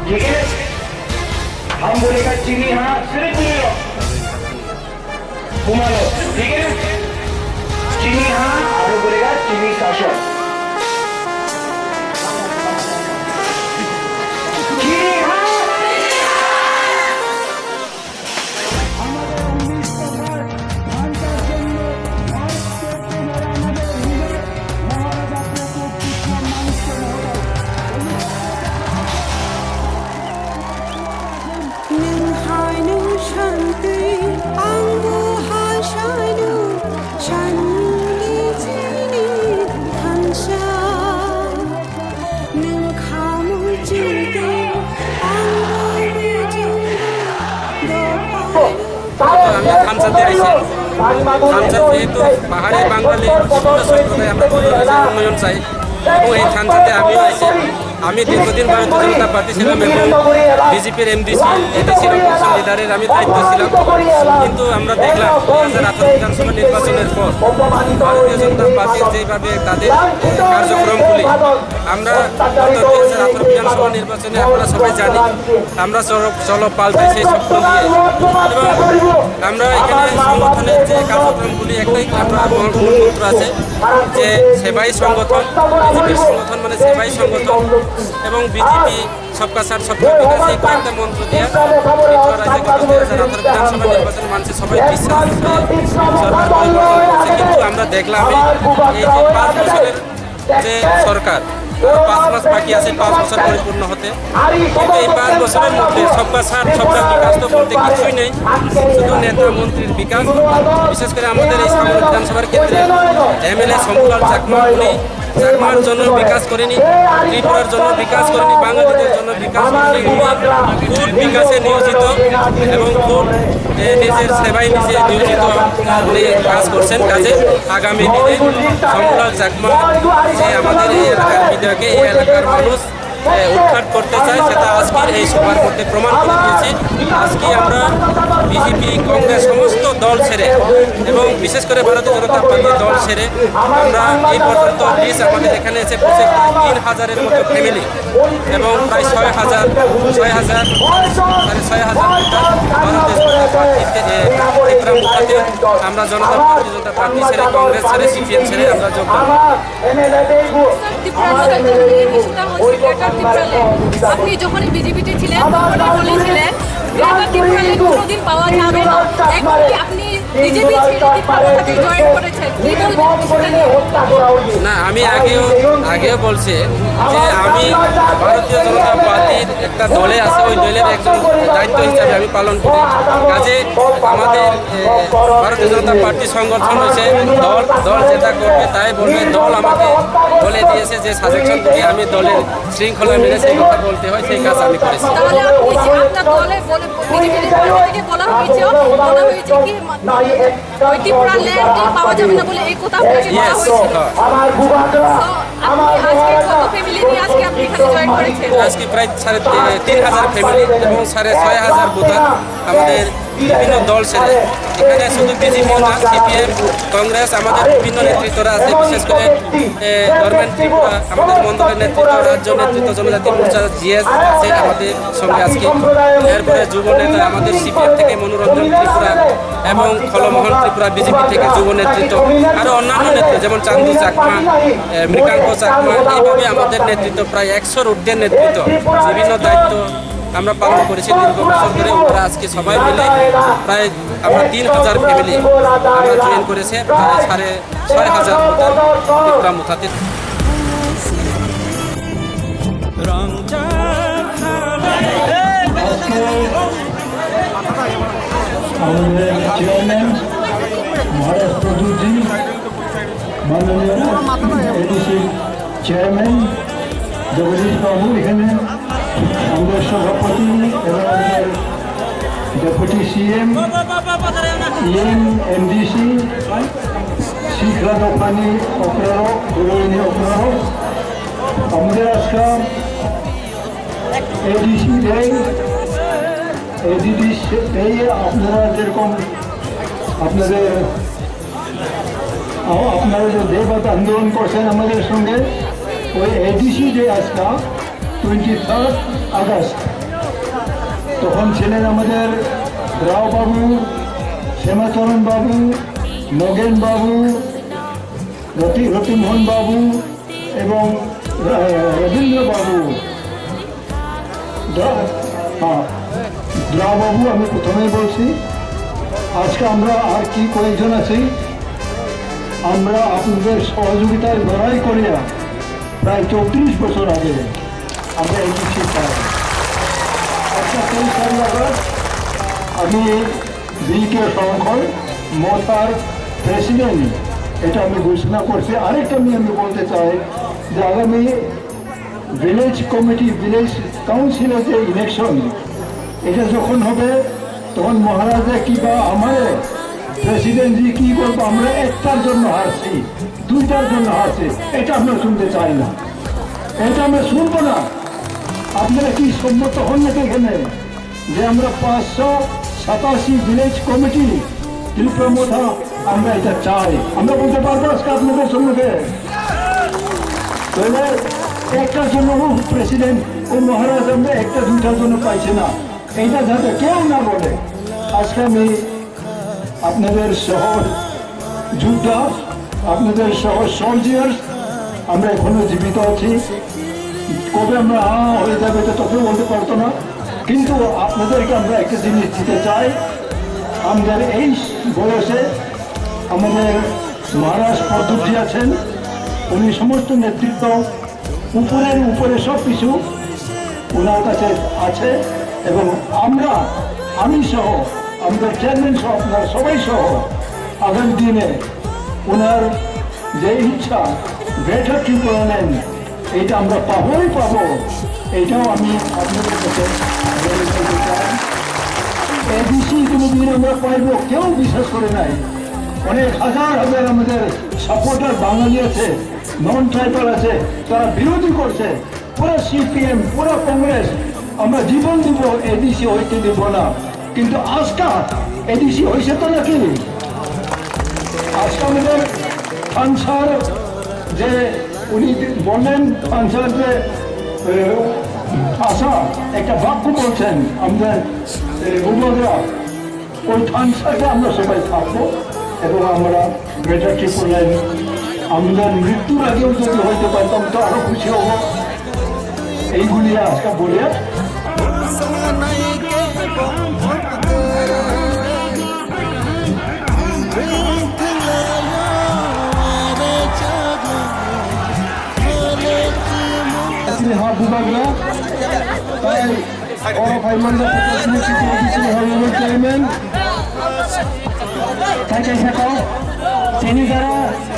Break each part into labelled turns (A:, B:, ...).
A: ठीक है, हम बोलेगा चीनी हाँ सिर्फ चीनी लो घुमा लो, ठीक है, चीनी हाँ और बोलेगा चीनी साशो चीनी हाँ
B: আমি থানচাতে আইছি। থানচাত যেহেতু পাহাড়ি বাঙালি বিভিন্ন সম্প্রদায় আমরা উন্নয়ন চাই এবং এই থানচাতে আমিও আইছি। আমি দীর্ঘদিন ভারতীয় জনতা পার্টি ছিলাম এবং বিজেপির এমডিসি এডিসির অপোজিশন লিডারের আমি দায়িত্ব ছিলাম। কিন্তু আমরা দেখলাম 2018 বিধানসভা নির্বাচনের পর ভারতীয় জনতা পার্টির যেভাবে তাদের কার্যক্রমগুলি আমরা গত 2018 বিধানসভা নির্বাচনে আপনারা সবাই জানি আমরা চলো পাল্টাই সেই স্বপ্ন দিয়ে এবং আমরা এখানে সংগঠনের যে কার্যক্রমগুলি একটাই আমরা মূলমন্ত্র আছে যে সেবাই সংগঠন, বিজেপির সংগঠন মানে সেবাই সংগঠন এবং বিজেপি সবকা সাথ সবকা বিকাশ এই কয়েকটা মন্ত্র দিয়ে রাজ্যে গত 2018 বিধানসভা নির্বাচনে মানুষের সবাই বিশ্বাস সরকার পরিবর্তন করছে। কিন্তু আমরা দেখলাম এই যে 5 বছরের যে সরকার 5 মাস বাকি আছে 5 বছর পরিপূর্ণ হতে, কিন্তু এই 5 বছরের মধ্যে সবকা সাথ সবকা বিকাশ তো বলতে কিছুই নেই, শুধু নেতা মন্ত্রীর বিকাশ। বিশেষ করে আমাদের এই সামনে বিধানসভার ক্ষেত্রে এমএলএ শম্ভুলাল চাকমা উনি চাকমার জন্য বিকাশ করেনি, ত্রিপুরার জন্য বিকাশ করেনি, বাঙালিদের জন্য বিকাশ করেনি। ফুল বিকাশে নিয়োজিত এবং ফুল নিজের সেবায় নিজে নিয়োজিত উনি কাজ করছেন। কাজে আগামী দিনে শম্ভুলাল চাকমা যে আমাদের এই এলাকার বিধায়ককে এই এলাকার মানুষ উৎখাত করতে চায় সেটা আজকের এই সভার মধ্যে প্রমাণ করে দিয়েছি। আজকে আমরা বিজেপি কংগ্রেস সমস্ত দল ছেড়ে এবং বিশেষ করে ভারতীয় জনতা পার্টির দল ছেড়ে আমরা এই পর্যন্ত লিস্ট আমাদের এখানে এসে পৌঁছে 3000-এর মতো ফ্যামিলি এবং প্রায় 6,000 ভারতীয় জনতা পার্টির ত্রিপুরা মুখাতে আমরা ভারতীয় জনতা পার্টি ছেড়ে কংগ্রেস ছেড়ে সিপিএম ছেড়ে আমরা যোগদান।
C: আপনি যখন বিজেপিতে ছিলেন তখন বলেছিলেন কোনোদিন পাওয়া যাবে না, এখন কি আপনি বিজেপি জয়েন করেছেন, কি বলবেন?
B: না, আমি আগেও বলছি যে আমি ভারতীয় জনতা পার্টির একটা দলে আছে, ওই দলের একজন দায়িত্ব হিসাবে আমি পালন করি। কাজে আমাদের ভারতীয় জনতা পার্টি সংগঠন হয়েছে দল যেটা করবে তাই বলবে। দল আমাকে বলে দিয়েছে যে সাজেশন থেকে আমি দলের শৃঙ্খলা মেনে সেই কথা বলতে হয়, সেই কাজ আমি করেছি।
C: তাহলে আপনি যে আপনার দলে বিজেপির থেকে বলা হয়েছে কি ওই ত্রিপুরা ল্যান্ড পাওয়া যাবে না বলে এই কথা আপনাকে বলা হয়েছিল।
B: আজকে প্রায় 3,500 ফ্যামিলি এবং 6,500 ভোটার আমাদের বিভিন্ন দল ছেড়ে এখানে শুধু বিজেপি না, সিপিএম কংগ্রেস আমাদের বিভিন্ন নেতৃত্বরা আছে। বিশেষ করে গভর্নমেন্ট ত্রিপুরা আমাদের মন্ডলের নেতৃত্ব, রাজ্য নেতৃত্ব, জনজাতি মোর্চা জিএস আছে আমাদের সঙ্গে আজকে। এরপরে যুব নেতা আমাদের সিপিএম থেকে মনোরঞ্জন ত্রিপুরা এবং খলমোহন ত্রিপুরা বিজেপি থেকে যুব নেতৃত্ব, আরও অন্যান্য নেতৃত্ব যেমন চান্দু চাকমা, মৃগাঙ্ক চাকমা, এইভাবে আমাদের নেতৃত্ব প্রায় 100-র ঊর্ধ্বের নেতৃত্ব বিভিন্ন দায়িত্ব আমরা পালন করেছি দীর্ঘ বছর ধরে। ওরা আজকে সবাই মিলে প্রায় আমরা 3,000 ফ্যামিলি আমরা জয়েন করেছে, প্রায় 6,500 ভোটার ত্রিপুরা মুখাতে।
D: আমাদের চেয়ারম্যান মহারাজ প্রভুজি, মাননীয় এডিসি চেয়ারম্যান জগদীশ বাবু, এখানে আমাদের সভাপতি এবং আমাদের ডেপুটি সিএম, এমডিসি, শিখরা দোকানি অপরাহ, গুরুনী অপরাহ, আমাদের আজকাল এডিসি এই আপনারা যেরকম আপনারা যে দেবত আন্দোলন করছেন আমাদের সঙ্গে, ওই এডিসি ডে আজকা 23 আগস্ট তখন ছিলেন আমাদের রাও বাবু, শ্যামাচরণ বাবু, নগেন বাবু, রতিমোহন বাবু এবং রবীন্দ্র বাবু, বাবু আমি প্রথমেই বলছি। আজকে আমরা আর কি কয়েকজন আছি, আমরা আপনাদের সহযোগিতায় লড়াই করিয়া প্রায় 34 বছর আগে আমরা এগিয়েছি। আজকে 23 আগস্ট আমি বিকে শঙ্কর মতার প্রেসিডেন্ট, এটা আমি ঘোষণা করছি। আরেকটা আমি বলতে চাই যে আগামী ভিলেজ কমিটি, ভিলেজ কাউন্সিলের যে ইলেকশন, এটা যখন হবে তখন মহারাজা কি বা আমারে প্রেসিডেন্টজি কি করবো, আমরা একটার জন্য হারছি, দুইটার জন্য হারছি, এটা আমরা শুনতে চাই না, এটা আমরা শুনবো না। আপনারা কি সম্মত হন নাকি এখানে যে আমরা 587 ভিলেজ কমিটি ত্রিপ্রমথা আমরা এটা চাই? আমরা বলতে পারবো আজকে আপনাদের সম্মুখে? তাহলে একটার জন্য প্রেসিডেন্ট ও মহারাজ আমরা একটা দুইটার জন্য পাইছি না, এইটা যাতে কেউ না বলে। আজকে আমি আপনাদের শহর যোদ্ধা, আপনাদের শহর সোলজিয়ার্স, আমরা এখনো জীবিত আছি। কবে আমরা হয়ে যাবে এটা তখন বলতে পারতো না, কিন্তু আপনাদেরকে আমরা একটা জিনিস দিতে চাই। আমাদের এই বয়সে আমাদের মহারাজ পদ্ধতি আছেন, উনি সমস্ত নেতৃত্ব উপরে সব কিছু ওনার কাছে আছে, এবং আমি সহ আমাদের চেয়ারম্যান সহ আপনার সবাই সহ আগামী দিনে ওনার যে ইচ্ছা গ্রেটার ত্রিপুরা নেন, এইটা আমরা পাবোই পাবো, এইটাও আমি আপনাদের কাছে বলতে চাই। এবিসি কোনোদিন আমরা পাইব কেউ বিশ্বাস করে নাই। অনেক হাজার হাজার আমাদের সাপোর্টার বাঙালি আছে, নন ট্রাইবাল আছে, তারা বিরোধী করছে। পুরো সিপিএম, পুরো কংগ্রেস আমরা জীবন দিব, এডিসি হইতে দিব না। কিন্তু আজকা এডিসি হয়েছে তো নাকি? আজকে আমাদের খানসার যে উনি বললেন, খানসার যে আশা একটা বাক্য বলছেন আমাদের বুবরা, ওই খানসারটা আমরা সবাই থাকবো এবং আমরা গ্রেটার ত্রিপুরায় আমাদের মৃত্যুর আগেও যদি হইতে পারতাম তো আরো খুশি হব। এইগুলি আজকে বলে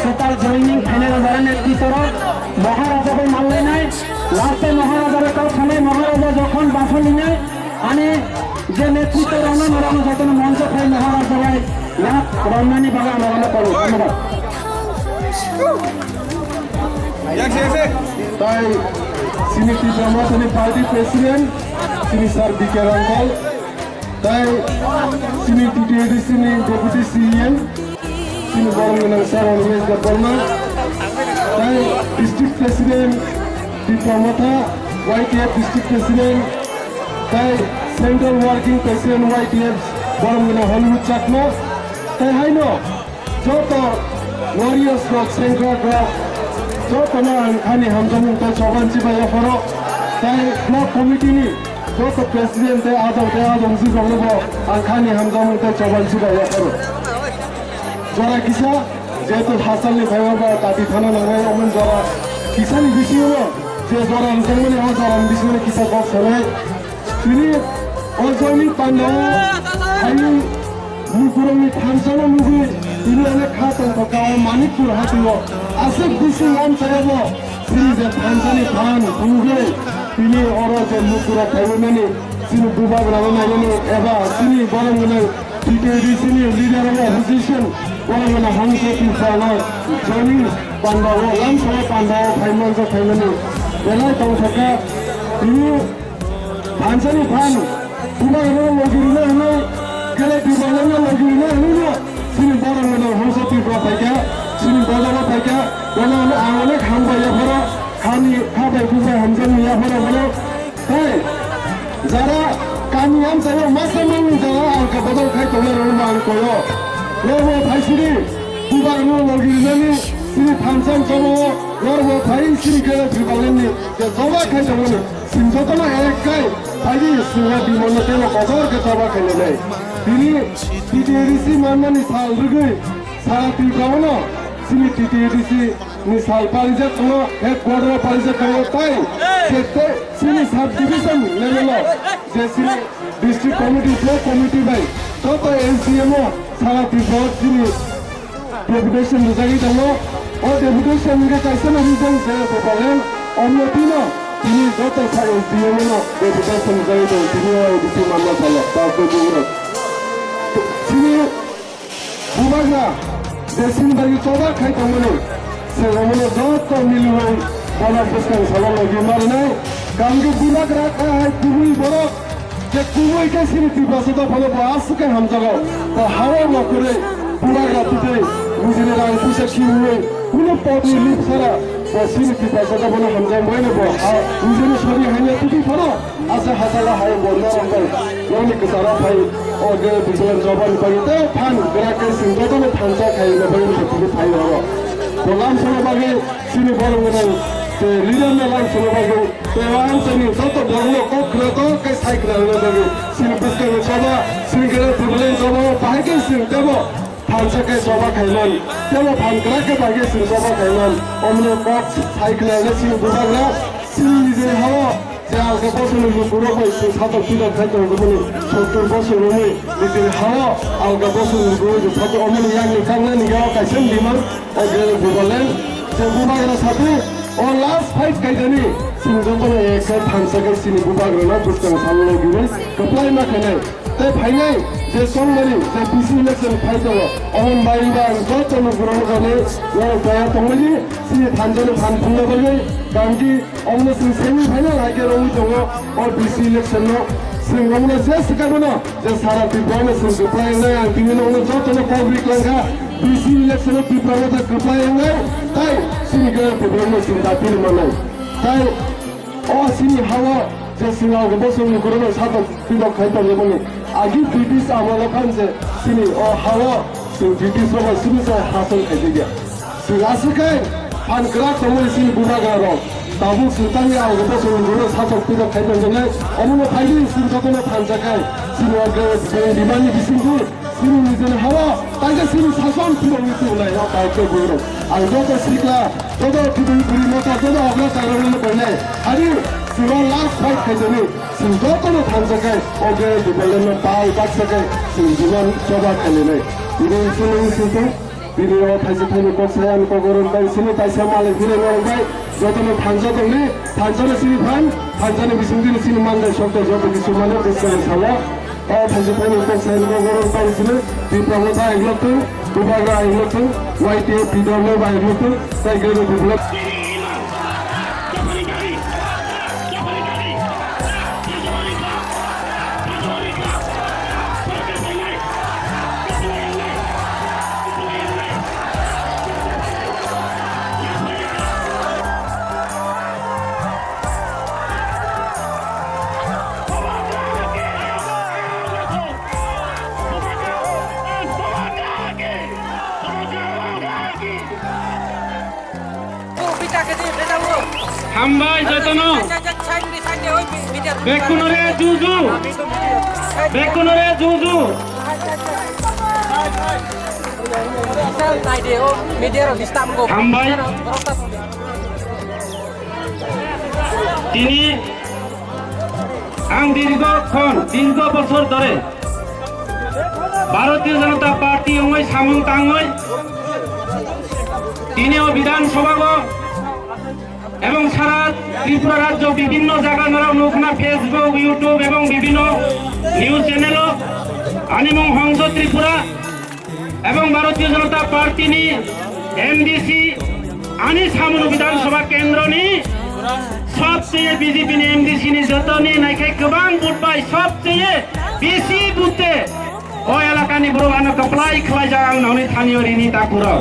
E: total joining final ধরনের ভিতরে মহারাজাকে মানলে নাই। লাস্টে মহারাজার কাছে মহারাজা যখন বাসলি নেয় আমি যে নেতৃত্ব রমন ওরানো যখন মঞ্চ খাই মহারাজ সবাই রমনানি বাবা আমরা করবো। ধন্যবাদ।
F: তাই তিনি ত্রিপ্রমথনী পার্টি প্রেসিডেন্ট তিনি স্যার বিকে রঙ্গল, তাই তিনি টিটিএডিসি ডেপুটি সিএম তিনি বরং স্যার অনুমেশ বর্মা, তাই ডিস্ট্রিক্ট প্রেসিডেন্ট ত্রিপ্রমথা ওয়াইটিএফ ডিস্ট্রিক্ট প্রেসিডেন্ট, তাই সেন্ট্রাল ওয়ার্কিং প্রেসিডেন্ট ওয়াইটিএফ বরং হলিউড চাকমা, তাই হাইন যত ওয়ারিয়ার্স রক সেন্ট্রাল রক যত খানি হামজামুং তাই সবান চিবাই ফর, তাই ব্লক কমিটিনি যত প্রেসিডেন্ট আদম জিগলব আं খানি হামজামুং তাই সবান চিবাই ফর। जरा किसा जेहेतु हासालनि भाइबा दाबि थाना नांनाय अमन जरा किसानि बिसिङाव जे जरा नोंथांमोननि हा जरा बिसिङाव किसा गप सोनाय बिनि अजयनि पान्डाव हायनि मुगुरनि थानसानो मुगुरि बिनि अनेक खातन गाव मानिकपुर हातिङो आसेक बिसिङ नाम सायाव बिनि जे थानसानि थान बुगे बिनि अर जे मुगुर थाइबनानि बिनि बुबा ग्राम नायनि एबा बिनि बरंगने टिटिडिसिनि लिडार अफ अपोजिशन बरंगना हांसो पिसानो जनि पान्डाव लामसो पान्डाव फाइनान्स फाइनानि बेला दंसका बिनि थानसानि थान बुबा ग्राम लगिरिनो हनो केले बिबालनो लगिरिनो हनो बिनि बरंगना हांसो पिसा फाइका बिनि बजावा फाइका बेला आंने खामबाया फरा खानि खाबाय बुबा हामजन या फरा बनो ताई जरा kami yang saya masa mengira angka betul kai tolong orang koyo, lorbo Thaisiri, bukan orang lagi ni, sini Thamsan coba, lorbo Thai sini kena pribadi ni, jadi coba kai tolong, simso tu lah kai, Thai semua di mana telo kotor ke coba kai ni, ini TTDC mana ni sal rugi, salah pribadi sini TTDC ni sal parijat semua, headquarter parijat semua Thai, jadi sini subdivision level जैसे district committee block committee भाई तो एनसीएमओ सारा report जिनी deputation बुझाई दंगो और deputation के कैसे ना reason से प्रॉब्लम अन्यतिनो जिनी जो तो सारा एनसीएमओ डेपुटेशन बुझाई दो जिनी और डिस्ट्रिक्ट मामला चलो बात को बुरा bubagra desin bagi coba kai tamani se romano dot miluai bana peskan salam lagi marnai kamge bubagra kai kubui borok যে কুবই কে সিরিতি বাসুদা ফলে আসকে হামজাগো তো হাওয়া না করে বুবাগ্রা তুতে বুঝিনে রাং পুষে খিউয়ে কোনো পদনি লিপ সারা তো সিরিতি বাসুদা বলে হামজাম বইনে বো বুঝিনে সরি হাইনে তুতি ফলো আছে হাসালা হাই বন্ধা রঙ্গল রনি কসারা ফাই ও গে বিজলেন জবান পাইতে ফান গ্রাকে সিংগতনে ফানসা খাইনে বইনে তুতি ফাই হলো গোলাম সরে বাগে সিনি বড় বড় te lider na lang solo bago te waan tani toto borlo ko krato ke cycle na bago sin piska na soba sin gere problem soba bahage sin debo phansa ke soba khaiman debo phan kra ke bahage sin soba khaiman omne box cycle na sin bubagra sin lider hawa যে আলকা বছরের পুরো হয়েছে ৭৭ খাইতে হবে বলে ৭০ বছর হলে নিজের হাওয়া আলকা বছরের গুরু সাথে অমনি ইয়াংনি কাংনা নিগাও কাইছেন লিমান ও গেলে বলেন যে বুবাগ্রা সাথে ও লাস্ট ফাইট কাইজানি সিংজঙ্গলে এক ফানসাকে সিনি বুবাগ্রা বুঝতে সামনে গিয়ে কপ্লাই মা খানাই তাই ফাইনাই যে সংমানি যে বিসি ইলেকশন ফাইট হলো অমন বাইবা যত গ্রহণ করে ও দয়া তমলি সিনি থানজনে ফান ফুলে বলে গাঙ্গি অমন সিং সেমি ফাইনাল আগে রঙি দङ ও বিসি ইলেকশন নো সিং রমনা যে সিকাবনা যে সারা বিপ্লব সিং কপ্লাই নাই আং বিভিন্ন যত পাবলিক লাঙ্গা বিসি ইলেকশন বিপ্লবতা কপ্লাই নাই তাই সিনি গেল বিপ্লব সিং দাপিল মানাই তাই ও সিনি হাওয়া যে সিংহাগ বসুনি করোনা সাথে বিপ্লব খাইতে বলে আগে ব্রিটিশ আমলে খানছে সিনি ও হাওয়া সিং ব্রিটিশ রবা সিনি সে হাসল খাইতে গিয়া সিং আসিকাই ফান গ্রা তমলি সিনি বুবাগ্রা রং দাবু সুলতানি আগে বসুনি করোনা সাথে বিপ্লব খাইতে জন্য অমন ফাইলি সিং যতনে ফানজাকাই সিনি আগে লিমানি বিসিংগু সিনি নিজের হাওয়া তাইকে সিনি শাসন ফিরে নিতে নাই তাইকে বইরো আর যত শিখলা যত টিভি পুরি মতো যত অগ্রা চাইলে কইলে আরে সিংহ লাস্ট ফাইট খাইজনি সিং যতনে ফানজাকাই ওগে বিবলেন পাই বাকসাকাই সিং জীবন সবা খেলে নাই ইনি সিনি সিংতে বিনি ও থাইছে থাইনি বক্সাই আমি কগরন বাই সিনি তাইছে মালে ফিরে নরম বাই যতনে ফানজা দংনি ফানজানে সিনি ফানজানে বিসিংদিনি সিনি মানদাই শব্দ যত কিছু মানে বেসরে সালা ও থাইছে থাইনি বক্সাই কগরন বাই সিনি বিপ্লবতা এগুলোতে বুবাগ্রা এগুলোতে ওয়াইটিএ পিডব্লিউ বাই এগুলোতে তাই গেলে বিপ্লব
B: হামবাই যতনো বেকুনরে জুজু বেকুনরে জুজু হামবাই তিনি দীর্ঘ বছর ধরে ভারতীয় জনতা পার্টি সামুং তাঙ্গই তিনিও বিধানসভা এবং সারা ত্রিপুরা রাজ্য বিভিন্ন জায়গায় নোকনা ফেসবুক ইউটিউব এবং বিভিন্ন নিউজ চ্যানেল আনিমং হংস ত্রিপুরা এবং ভারতীয় জনতা পার্টি নি এমডিসি আনি সামুন বিধানসভা কেন্দ্র নি সবচেয়ে বিজেপি নি এমডিসি নি যত নি নাইখাই গোबां বুট পাই সবচেয়ে বেশি বুথে ও এলাকানি বড় কপ্লাই খাই যা আং ননি থানীয় রিনি তাকুরা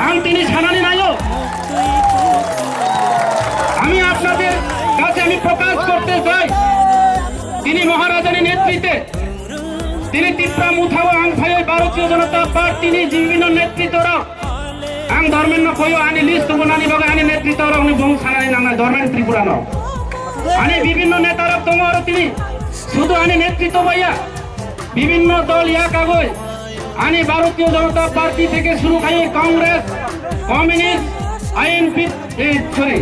B: আং তিনি সানানি নাইও আমি আপনাদের কাছে আমি প্রকাশ করতে চাই তিনি মহারাজানি নেতৃত্বে তিনি ত্রিপুরা মুথাও আং ভাই ভারতীয় জনতা পার্টি নি বিভিন্ন নেতৃত্বরা আং ধর্মের কইও আনি লিস্ট বনানি বগে আনি নেতৃত্বরা উনি বং সানানি নানা ধর্মের ত্রিপুরা ন আনি বিভিন্ন নেতারা তোমার তিনি শুধু আনি নেতৃত্ব ভাইয়া বিভিন্ন দল ইয়া কাগজ আনি ভারতীয় জনতা পার্টি থেকে শুরু খাই কংগ্রেস কমিউনিস্ট আইএনপি সরি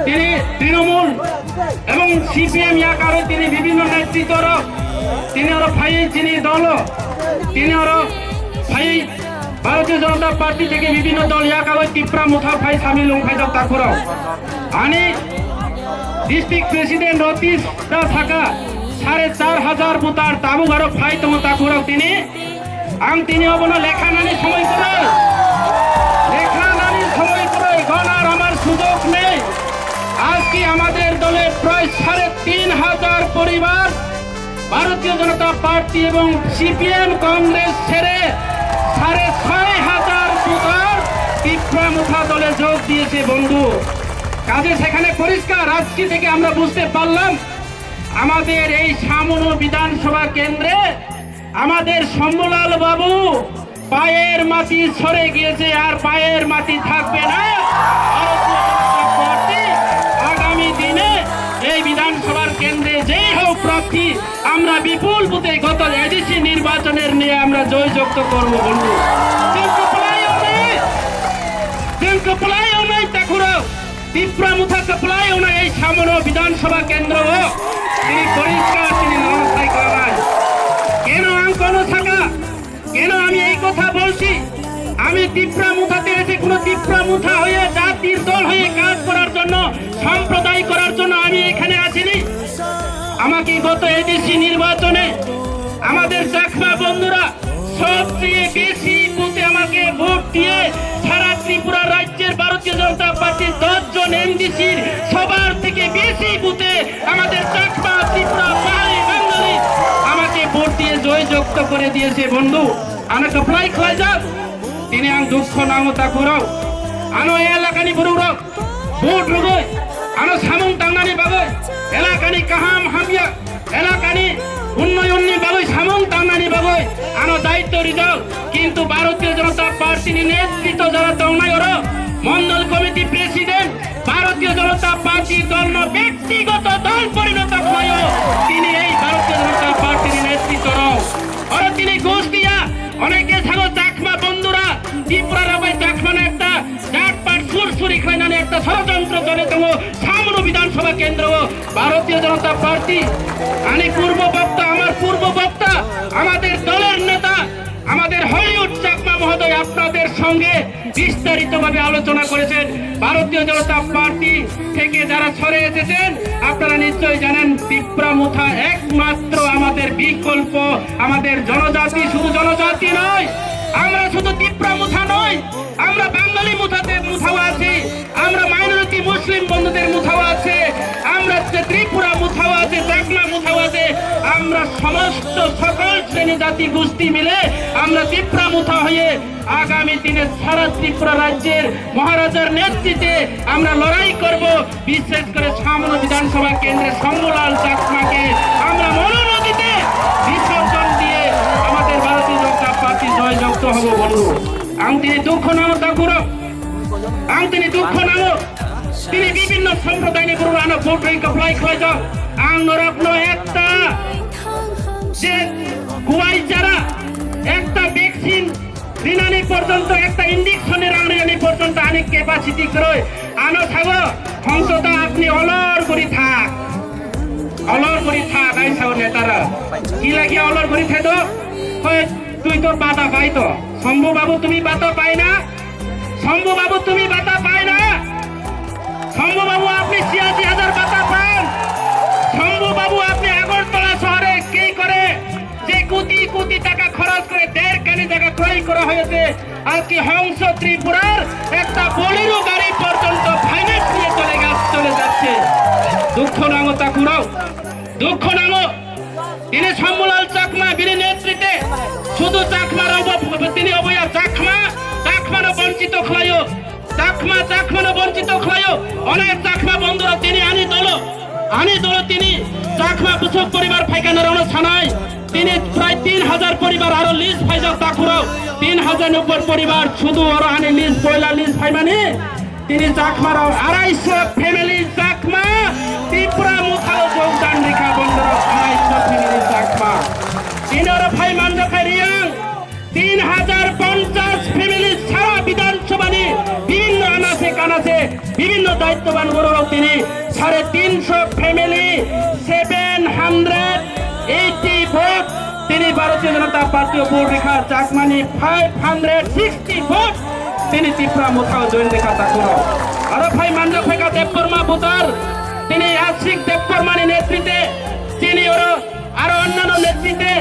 B: তিনি তৃণমূল এবং সিপিএম ইয়া কারো তিনি বিভিন্ন নেতৃত্বর তিনি ওর ভাই চিনি দল তিনি ওর ভাই ভারতীয় জনতা পার্টি থেকে বিভিন্ন দল ইয়া কাগজ ত্রিপুরা মুথা ভাই সামিল ভাই তারপর আনি ডিস্ট্রিক্ট প্রেসিডেন্ট অতীশ থাকা ৪৫০০ ভোটার তাবুগারো ভাই তম তাকুরাও তিনি আং তিনি অবন লেখা নানি সময় করে গণার আমার সুযোগ নেই। আজকে আমাদের দলে প্রায় ৩,৫০০ পরিবার ভারতীয় জনতা পার্টি এবং সিপিএম কংগ্রেস ছেড়ে ৬,৫০০ ভোটার তীব্রামুখা দলে যোগ দিয়েছে বন্ধু। কাজে সেখানে পরিষ্কার আজকে থেকে আমরা বুঝতে পারলাম আমাদের এই সামনো বিধানসভা কেন্দ্রে আমাদের শম্ভুলাল বাবু পায়ের মাটি সরে গিয়েছে, আর পায়ের মাটি থাকবে না। ভারতীয় জনতা পার্টি আগামী দিনে এই বিধানসভার কেন্দ্রে যেই হোক প্রার্থী আমরা বিপুল বুথে গত এডিসি নির্বাচনের নিয়ে আমরা জয়যুক্ত করবো বন্ধু। তীব্রামুখা কপলায়ও না এই সামনো বিধানসভা কেন্দ্র তিনি পরিষ্কার তিনি লড়াই করায় কেন আঙ্কন থাকা কেন আমি এই কথা বলছি। আমি তীব্রামুখাতে এসে কোনো তীব্রামুখা হয়ে জাতির দল হয়ে কাজ করার জন্য সম্প্রদায় করার জন্য আমি এখানে আসিনি। আমাকে গত এডিসি নির্বাচনে আমাদের চাকমা বন্ধুরা সবচেয়ে বেশি বুথে আমাকে ভোট দিয়ে সারা ত্রিপুরা রাজ্যের ভারতীয় জনতা পার্টির 10 জন এমডিসির সবার থেকে বেশি বুথে আমাদের চাকমা ত্রিপুরা পাহাড়ি বাঙালি আমাকে ভোট দিয়ে জয়যুক্ত করে দিয়েছে বন্ধু। আনা কপলাই খাই যাক তিনি আং দুঃখ নামতা করাও আনো এলাকানি বড়ুরক ভোট রুগই আনো সামুং টাঙ্গানি বাগৈ এলাকানি কাহাম হামিয়া এলাকানি উন্নয়ননি বাগৈ সামুং টাঙ্গানি বাগৈ আনো দায়িত্ব রিজাল কিন্তু ভারতীয় জনতা পার্টির নেতৃত্ব যারা দৌনাই ওর মন্ডল কমিটি প্রেসিডেন্ট ভারতীয় জনতা পার্টি দল ব্যক্তিগত দল পরিণত হয় তিনি এই ভারতীয় জনতা পার্টির নেতৃত্ব ওরা তিনি ঘুষ দিয়া অনেকে ছাড়ো চাকমা বন্ধুরা ত্রিপুরা রাবাই চাকমা একটা জাটপাট সুরসুরি খাইনানে একটা ষড়যন্ত্র চলে তো সামনো বিধানসভা কেন্দ্র ভারতীয় জনতা পার্টি আমি পূর্ব বক্তা আমার পূর্ব বক্তা আমাদের দলের নেতা আমাদের হলিউড চাকমা মহোদয় আপনাদের সঙ্গে বিস্তারিতভাবে আলোচনা করেছেন। ভারতীয় জনতা পার্টি থেকে যারা সরে এসেছেন আপনারা নিশ্চয়ই জানেন তীব্রামুখা একমাত্র আমাদের বিকল্প। আমাদের জনজাতি শুধু জনজাতি নয়, আমরা শুধু তীব্রামুখা নয়, আমরা বাঙালি মুথাও আছে, আমরা মাইনরিটি মুসলিম বন্ধুদের মুথাও আছে, আমরা ত্রিপুরা মুথাও আছে, চাকমা মুথাও আছে, আমরা সমস্ত সকল শ্রেণী জাতি গোষ্ঠী মিলে আমরা তীব্রামুখা হয়ে আগামী দিনে সারা ত্রিপুরা রাজ্যের মহারাজার নেতৃত্বে আমরা লড়াই করব। বিশেষ করে সামনো বিধানসভা কেন্দ্রে শম্ভুলাল চাকমাকে আমরা মনোনতিতে বিসর্জন দিয়ে আমাদের ভারতীয় জনতা পার্টি জয়যুক্ত হব বন্ধু। আং তিনি দুঃখ নাম তাকুর আং তিনি দুঃখ নাম তিনি বিভিন্ন সম্প্রদায় নিয়ে গুরু আনো ভোট কপলাই খাই যাও আং নরপ্ন একটা যে গুয়াই যারা একটা ভ্যাকসিন রিনানি পর্যন্ত একটা ইঞ্জেকশনের আনি পর্যন্ত অনেক ক্যাপাসিটি করে আনো থাকো হংসতা আপনি অলর করি থাক আইসাও নেতারা কি লাগিয়া অলর করি থাক তুই তোর বাতা পাই তো শম্ভু বাবু তুমি বাতা পাই না শম্ভু বাবু তুমি বাতা পাই না শম্ভু বাবু আপনি ৮৬,০০০ বাতা পান শম্ভু বাবু আপনি আগরতলা শহরে কি করে যে কোটি কোটি টাকা খরচ করে ১.৫ কানি টাকা ক্রয় করা হয়েছে আজকে হংস ত্রিপুরার একটা বলিরো গাড়ি পর্যন্ত ফাইন্যান্স নিয়ে চলে যাচ্ছে। দুঃখ নামো তাকুরাও দুঃখ নামো তিনি শম্ভুলাল চাকমা বিনি নেতৃত্বে শুধু চাকমার তিনি অবয়া চাকমারও বঞ্চিত খলায়ও চাকমারও বঞ্চিত খলায়ও অনেক চাকমা বন্ধুরা তিনি আনি দল তিনি চাকমা কৃষক পরিবার ফাইকানের ছানায় তিনি প্রায় ৩,০০০ পরিবার আরো লিস্ট ফাইজাও তাকুরাও ৩,০৯০ পরিবার শুধু ওরা আনি লিস্ট পয়লা লিস্ট ফাই মানে তিনি চাকমারও ২৫০ ফ্যামিলি চাকমা ত্রিপুরা মুখাও যোগদান রেখা বন্ধুরা ২৫০ ফ্যামিলি চাকমা তিনর ভাই মানজখাই রিয়াং ৩,০৫০ ফ্যামিলি সারা বিধানসভা নিয়ে বিভিন্ন আনাচে কানাচে বিভিন্ন দায়িত্ববান গৌরব তিনি ৩৫০ ফ্যামিলি 780 ভোট তিনি ভারতীয় জনতা পার্টি ভোট রেখা চাকমানি 560 ভোট তিনি ত্রিপুরা মুখাও জয়েন রেখা তাকুর আর ভাই মানজখাইকা দেববর্মা ভোটার তিনি আশিক দেববর্মানি নেতৃত্বে তিনি আরো অন্যান্য নেতৃত্বে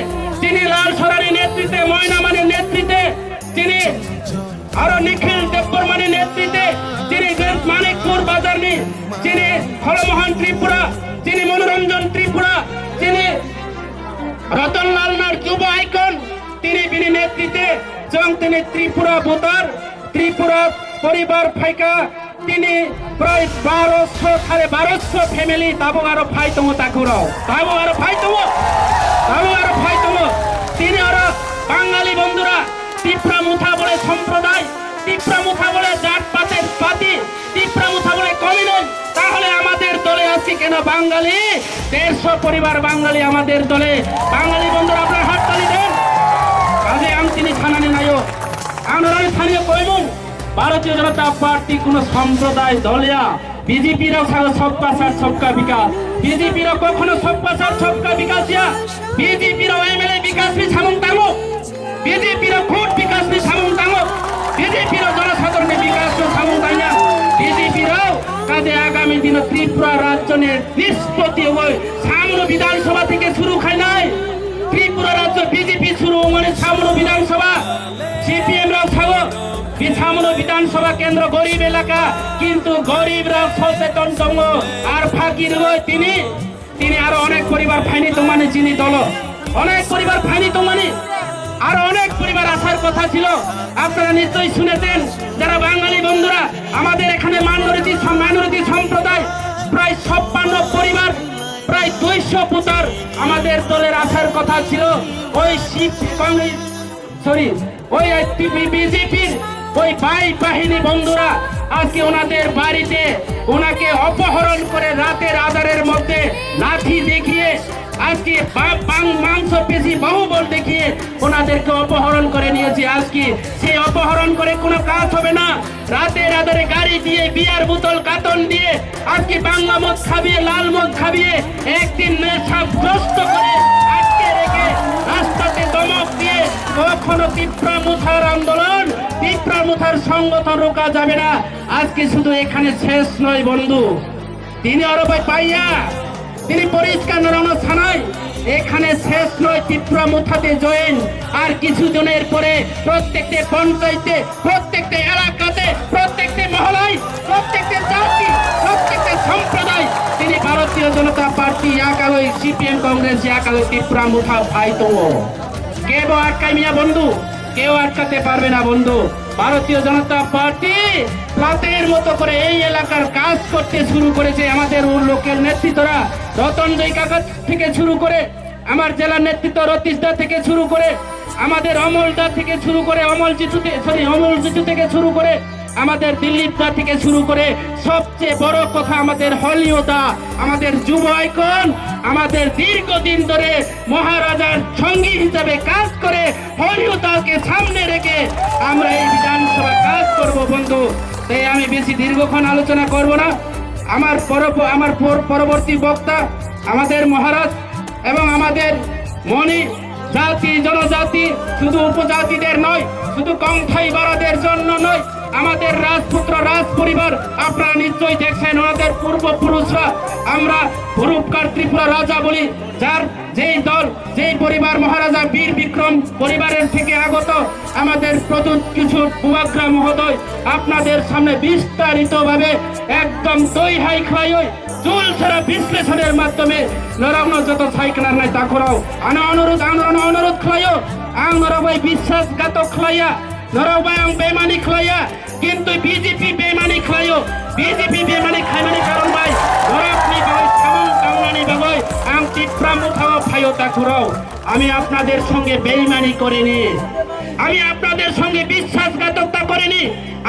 G: যিনি লাল সরারির নেতৃত্বে, ময়নামানের নেতৃত্বে, যিনি আরো নিখিল দেববর্মানের নেতৃত্বে, যিনি মানিকপুর বাজারনি, যিনি হরমোহন ত্রিপুরা, যিনি মনোরঞ্জন ত্রিপুরা, যিনি রতনলাল নার যুব আইকন, তিনি নেতৃত্বে এবং তিনি ত্রিপুরা ভোটার, ত্রিপুরা পরিবার ফাইকা, তিনি প্রায় 1200 ফ্যামিলি তাবো আরো ফাইতম তাকুরাও তাবো আরো ফাইতম তিনি আরো বাঙালি বন্ধুরা ত্রিপুরা মুথা বলে সম্প্রদায়, ত্রিপুরা মুথা বলে জাত পাতের পাতি, ত্রিপুরা মুথা বলে কমিউনিস্ট, তাহলে আমাদের দলে আছে কেন বাঙালি? 150 পরিবার বাঙালি আমাদের দলে। বাঙালি বন্ধুরা আপনার হাততালি দেন। কাজে তিনি ছানানি নায়ক আমরা স্থানীয় কইমু ভারতীয় জনতা পার্টি কোন সম্প্রদায় দলিয়া বিজেপিরাও সবকা সাথ সবকা বিকাশ, বিজেপিরা কখনো সবকা সাথ সবকা বিকাশ ইয়া বিজেপিরাও এমএলএ বিকাশ নি সামং তামো, বিজেপিরা ভোট বিকাশ নি সামং তামো, বিজেপিরা জনসাধারণের বিকাশ নি সামং তাইনা, বিজেপিরাও কাজে আগামী দিন ত্রিপুরা রাজ্যের নিষ্পত্তি হয় সামনে বিধানসভা থেকে শুরু খায় নাই। ত্রিপুরা রাজ্য বিজেপি শুরু মানে সামনে বিধানসভা, সিপিএম রাও ছাগো সামনে বিধানসভা কেন্দ্র গরিব এলাকা, কিন্তু গরিবরা সচেতন দঙ্গ আর ফাঁকির তিনি আরো অনেক পরিবার ফাইনি তোমানে চিনি দল, অনেক পরিবার ফাইনি তোমানি আরো অনেক পরিবার আসার কথা ছিল। আপনারা নিশ্চয়ই শুনেছেন যারা বাঙালি বন্ধুরা, আমাদের এখানে মাইনরিটি সম্প্রদায় প্রায় 56 পরিবার, প্রায় 200 ভোটার আমাদের দলের আসার কথা ছিল। ওই বিজেপির ওই বাহিনী বন্ধুরা আজকে ওনাদের বাড়িতে ওনাকে অপহরণ করে রাতের আধারের মধ্যে লাঠি দেখিয়ে আজকে মাংস পেশি বাহুবল দেখিয়ে ওনাদেরকে অপহরণ করে নিয়েছে। আজকে সেই অপহরণ করে কোনো কাজ হবে না। রাতের আধারে গাড়ি দিয়ে বিয়ার বোতল কাতন দিয়ে আজকে বাংলা মদ খাবিয়ে লাল মদ খাবিয়ে একদিন নেশাগ্রস্ত করে আজকে রেখে রাস্তাতে দমক দিয়ে কখনো ত্রিপুরা মুথার আন্দোলন, ত্রিপুরা মুথার সংগঠন রোকা যাবে না। আজকে শুধু এখানে শেষ নয় বন্ধু, তিনি আরো পাইয়া তিনি পরিষ্কার নরানো থানায় এখানে শেষ নয়, ত্রিপুরা মুথাতে জয়েন আর কিছুদিনের পরে প্রত্যেকটা পঞ্চায়েতে, প্রত্যেকটা এলাকাতে, প্রত্যেকটা মহলায়, প্রত্যেকটা জাতি, প্রত্যেকটা সম্প্রদায় তিনি ভারতীয় জনতা পার্টি একালই সিপিএম কংগ্রেস একালই ত্রিপুরা মুথা ফাইতো। কেউ আটকাই মিয়া বন্ধু, কেউ আটকাতে পারবে না বন্ধু। ভারতীয় জনতা পার্টি রাতের মতো করে এই এলাকার কাজ করতে শুরু করেছে। আমাদের লোকের নেতৃত্বরা রতনজয় কাকা থেকে শুরু করে, আমার জেলার নেতৃত্ব রতীশদা থেকে শুরু করে, আমাদের অমলদা থেকে শুরু করে, অমল জিতু থেকে শুরু করে, আমাদের দিলীপ দা থেকে শুরু করে, সবচেয়ে বড় কথা আমাদের হলিওদা, আমাদের যুব আইকন, আমাদের দীর্ঘদিন ধরে মহারাজার সঙ্গী হিসাবে কাজ করে হলিওদাকে সামনে রেখে আমরা এই বিধানসভা কাজ করব বন্ধু। তাই আমি বেশি দীর্ঘক্ষণ আলোচনা করব না। আমার পরবর্তী বক্তা আমাদের মহারাজ এবং আমাদের মনি জাতি জনজাতি, শুধু উপজাতিদের নয়, শুধু কংথাই বারাদের জন্য নয়, আমাদের রাজপুত্র রাজ পরিবার আপনারা নিশ্চয়ই দেখছেন ওনাদের পূর্বপুরুষরা আমরা ভুরুপকার ত্রিপুরা রাজা বলি, যার যেই দল যেই পরিবার মহারাজা বীর বিক্রম পরিবারের থেকে আগত আমাদের প্রদূত কিছু বুয়াগ্রা মহোদয় আপনাদের সামনে বিস্তারিতভাবে একদম দই হাই খাই চুল ছাড়া বিশ্লেষণের মাধ্যমে নরগ্ন যত সাইকেলার নাই তা করাও অনুরোধ খাইও আং নরবাই বিশ্বাসঘাতক খাইয়া নরবাই আং বেমানি খাইয়া, কিন্তু বিজেপি বেমানি খাইও, বিজেপি বেমানি খাই মানে কারণ ভাই নরকনি বাই সামং কামনানি বাই আং ত্রিপুরা মুথাও খাইও তা করাও। আমি আপনাদের সঙ্গে বেইমানি করিনি, আমি আপনাদের সঙ্গে বিশ্বাসঘাতকতা করিনি।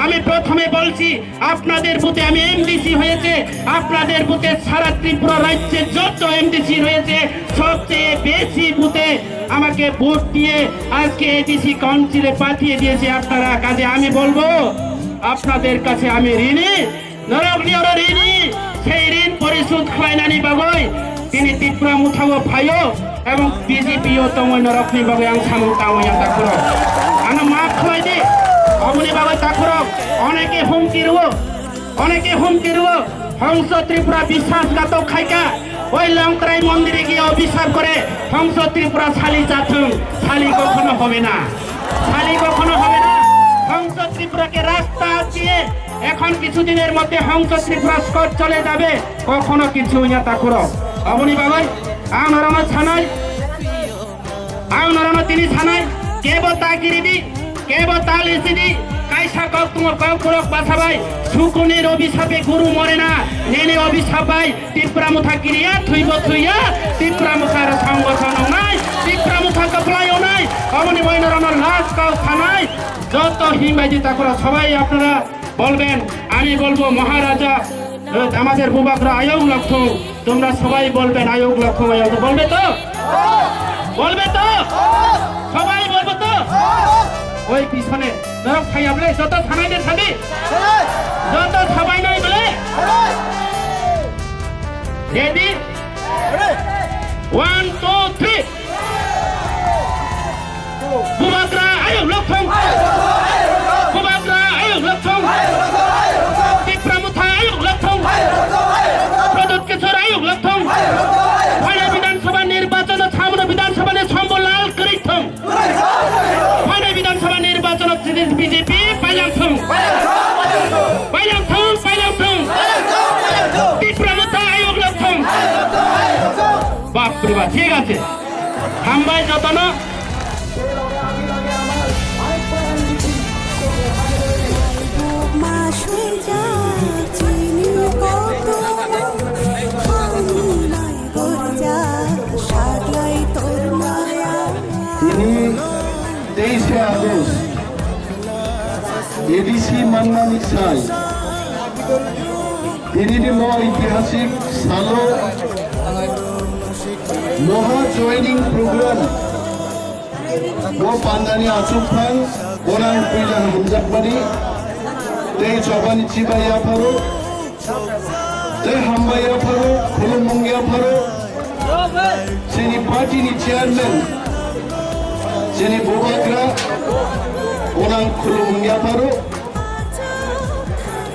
G: আমি প্রথমে বলছি আপনাদের বুথে আমি এমডিসি হয়েছে, আপনাদের বুথে সারা ত্রিপুরা রাজ্যে যত এমডিসি রয়েছে সবচেয়ে বেশি বুথে আমাকে ভোট দিয়ে আজকে এডিসি কাউন্সিলে পাঠিয়ে দিয়েছে আপনারা। কাজে আমি বলবো আপনাদের কাছে আমি ঋণী, নরগ্নিয়র ঋণী, সেই ঋণ পরিশোধ খায়নানি বাগৈ তিনি ত্রিপুরা মুথাও ফাইও এবং বিজেপিও তোমায় নরকনি বাগৈ আং সামং তাওয়া তাকুর আং মা খাই দে অমনি বাগৈ তাকুর। অনেকে হুমকি রুব হংস ত্রিপুরা বিশ্বাসঘাতক খাইকা ওই লঙ্করাই মন্দিরে গিয়ে অভিশাপ করে হংস ত্রিপুরা শালি চাথুং, শালি কখনো হবে না, শালি কখনো হবে না। হংস ত্রিপুরাকে রাস্তা দিয়ে এখন কিছুদিনের মধ্যে হংস ত্রিপুরা স্কট চলে যাবে, কখনো কিছু ইয়া করো অবনি বাবাই আনারানো ছানাই আনারানো তিনি ছানাই কেব তাগিরিদি কেব তালিসিদি কাইসা কক তোমার কক করক বাসাবাই সুকুনের অভিশাপে গুরু মরে না নেনে অভিশাপ ভাই ত্রিপুরা মুখা কিরিয়া থুইব থুইয়া ত্রিপুরা মুখার সংগঠন নাই ত্রিপুরা মুখা কপলাইও নাই অবনি বইনারানোর লাশ কাউ থানায় যত হিংবাজি তা করো সবাই আপনারা বলবেন। আমি বলবো মহারাজা আমাদের বুবাকরা আয়োগ লক্ষ্য, তোমরা সবাই বলবেন আয়োগ লক্ষ্য আয়োগ, বলবে তো বলবে তো সবাই বলবো তো। ওই পিছনে নরক খাই বলে যত থানাইদের থাকি যত সবাই নাই বলে রেডি 1 2 3 বুবাকরা আয়োগ লক্ষ্য বুবাকরা আয়োগ লক্ষ্য ত্রিপুরা মুথা আয়োগ লক্ষ্য প্রদত্ত কেশর আয়োগ লক্ষ্য ফাইনা বিধানসভা নির্বাচন সামনে বিধানসভা সম্বলাল করিথম ফাইনা বিধানসভা নির্বাচন বিজেপি পাইলাম ত্রিপুরা মুথা আয়োগ লক্ষ্য বাপরে বাপ। ঠিক আছে হামবাই যতন
D: তিনি 23শে আগস্ট এডিসি মানমানি সাল তিনি ঐতিহাসিক সালো মহা জয়নিং প্রোগ্রাম ও পান্দানি আচুফান orang পিলান হুমজাকবানি tei chobani chibaya pharo tei hambaya pharo khulumungya pharo sini party ni chairman sini bobakra onang khulumungya pharo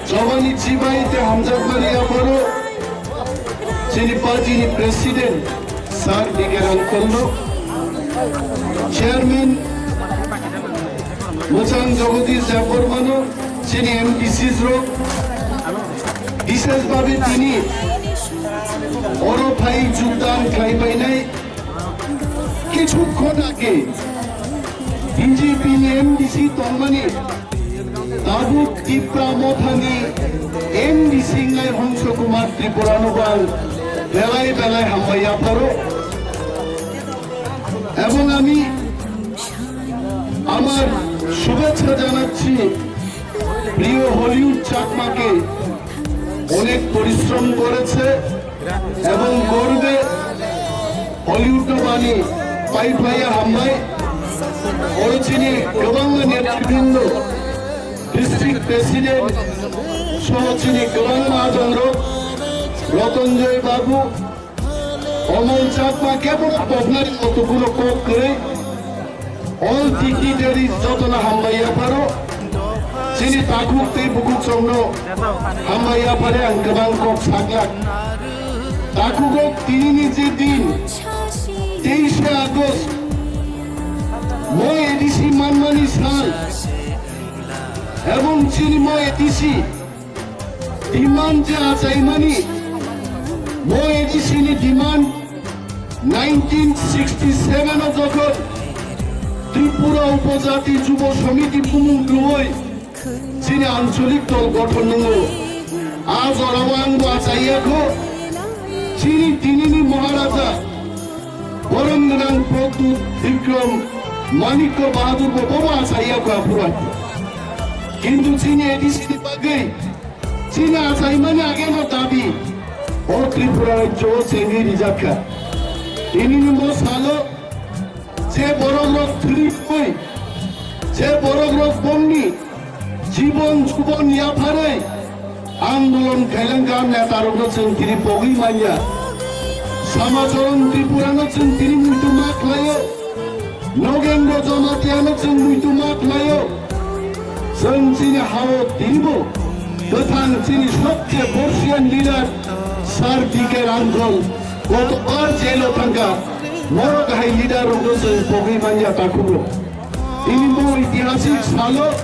D: chobani chibai te hamjakbari pharo sini party ni president sir digeran kollo chairman Mochang Jagodish Japormano তিনি এমডিসির রোগ বিশেষভাবে তিনি অরফাই যোগদান খাইবাই নাই কিছুক্ষণ আগে BJP MDC তন্মানি দাবুক Tripura মথানি MDC নাই হংস কুমার ত্রিপুরানুবাল বেলায় বেলায় হামাইয়া পারো এবং আমি আমার শুভেচ্ছা জানাচ্ছি প্রিয় হলিউড চাকমাকে অনেক পরিশ্রম করেছে এবং করবে হলিউড বাণী পাইপাইয়া হামলায় করেছিনি গোবাং নেতৃবৃন্দ ডিস্ট্রিক্ট প্রেসিডেন্ট সহ চিনি গোবাং মহাচন্দ্র রতঞ্জয় বাবু অমল চাকমা কেবল আপনার কতগুলো কোপ করে অল ডিগনিটারিজ যত না হামলাইয়া পারো sini takuk tei bukuk somno hambaya pare ang gebang kok saglak takuk tini nije din 23শে আগস্ট মই এডিসি মানমানি সাল এবং চিনি মই এডিসি ডিমান্ড যে আচাইমানি মই এডিসি নি ডিমান্ড 1967 যখন ত্রিপুরা উপজাতি যুব সমিতি পুমুক লই চিনি আঞ্চলিক দল গঠন নঙ্গো আজ অরাবাঙ্গ আচাইয়াখো চিনি তিনিনি মহারাজা বরঙ্গনাং প্রদ্যুৎ বিক্রম মানিক্য বাহাদুর বাবা আচাইয়াখো আপুরান কিন্তু চিনি এডিসি পাগে চিনি আচাই মানে আগে না দাবি ও ত্রিপুরা রাজ্য চেঙ্গি রিজার্ভা তিনিনি মো সালো যে বড় লোক থ্রি কই যে বড় লোক বন্নি জীবন যুবন ইয়াফারে আন্দোলন খেলেঙ্গাম নেতারক जों তিনি পগি মাইয়া সমাজরণ ত্রিপুরানো जों তিনি মুইতু মাত লাयो নগেন্দ্র জমাতিয়ানো जों মুইতু মাত লাयो जों তিনি হাও দিনবো গোথাং তিনি সবচেয়ে বর্ষিয়ান লিডার স্যার ডিকে রাঙ্গল
F: কতবার জেলও থাকা বড় গাহাই লিডার রয়েছে বগি মাঞ্জা তাকুবো তিনি ঐতিহাসিক সালক